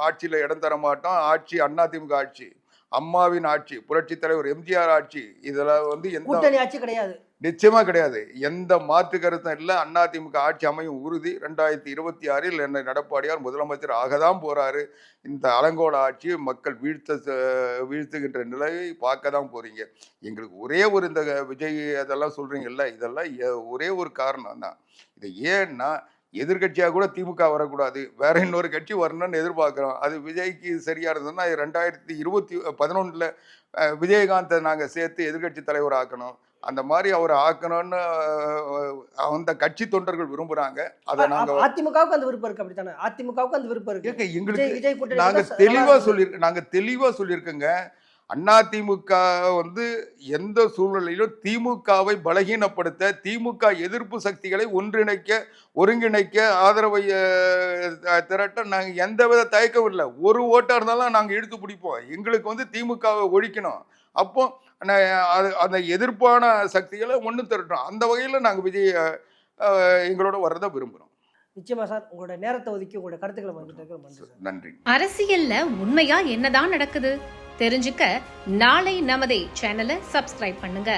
ஆட்சியில் இடம் தர மாட்டோம். ஆட்சி அதிமுக ஆட்சி, அம்மாவின் ஆட்சி, புரட்சி தலைவர் எம்ஜிஆர் ஆட்சி. இதில் வந்து எந்த ஆட்சி கிடையாது, நிச்சயமா கிடையாது. எந்த மாற்று கருத்தும் இல்லை. அதிமுக ஆட்சி அமையும் உறுதி. 2026 என்ன எடப்பாடியார் முதலமைச்சர் ஆகதான் போறாரு. இந்த அலங்கோல ஆட்சியை மக்கள் வீழ்த்துகின்ற நிலையை பார்க்க தான் போறீங்க. எங்களுக்கு ஒரே ஒரு இந்த விஜய் அதெல்லாம் சொல்றீங்கல்ல, இதெல்லாம் ஒரே ஒரு காரணம் தான். இது ஏன்னா எதிர்கட்சியாக கூட திமுக வரக்கூடாது, வேற இன்னொரு கட்சி வரணும்னு எதிர்பார்க்குறோம். அது விஜய்க்கு சரியா இருந்ததுன்னா 2011 விஜயகாந்தை நாங்கள் சேர்த்து எதிர்கட்சி தலைவர் ஆக்கணும். அந்த மாதிரி அவரை ஆக்கணும்னு அந்த கட்சி தொண்டர்கள் விரும்புறாங்க. அதை நாங்கள் அதிமுகவுக்கு அந்த விருப்பம் இருக்கு. அப்படித்தானே அதிமுகவுக்கு அந்த விருப்பம் இருக்கு. எங்களுக்கு நாங்கள் தெளிவா சொல்லியிருக்கோங்க. அதிமுக வந்து எந்த சூழ்நிலையிலும் திமுகவை பலகீனப்படுத்த, திமுக எதிர்ப்பு சக்திகளை ஒருங்கிணைக்க, ஆதரவை திரட்ட நாங்கள் எந்தவித தயக்கம் இல்லை. ஒரு ஓட்டா இருந்தாலும் நாங்கள் இழுத்து பிடிப்போம். எங்களுக்கு வந்து திமுகவை ஒழிக்கணும். அப்போ அந்த எதிர்ப்பான சக்திகளை ஒன்று திரட்டணும். அந்த வகையில் நாங்கள் விஜய் எங்களோட வர்றதை விரும்புகிறோம். நிச்சயமா சார், உங்களோட நேரத்தை ஒதுக்கி உங்களோட கருத்துக்களை பகிர்ந்ததுக்கு நன்றி. அரசியல்ல உண்மையா என்னதான் நடக்குது தெரிஞ்சுக்க நாளை நமதே சேனலை சப்ஸ்கிரைப் பண்ணுங்க.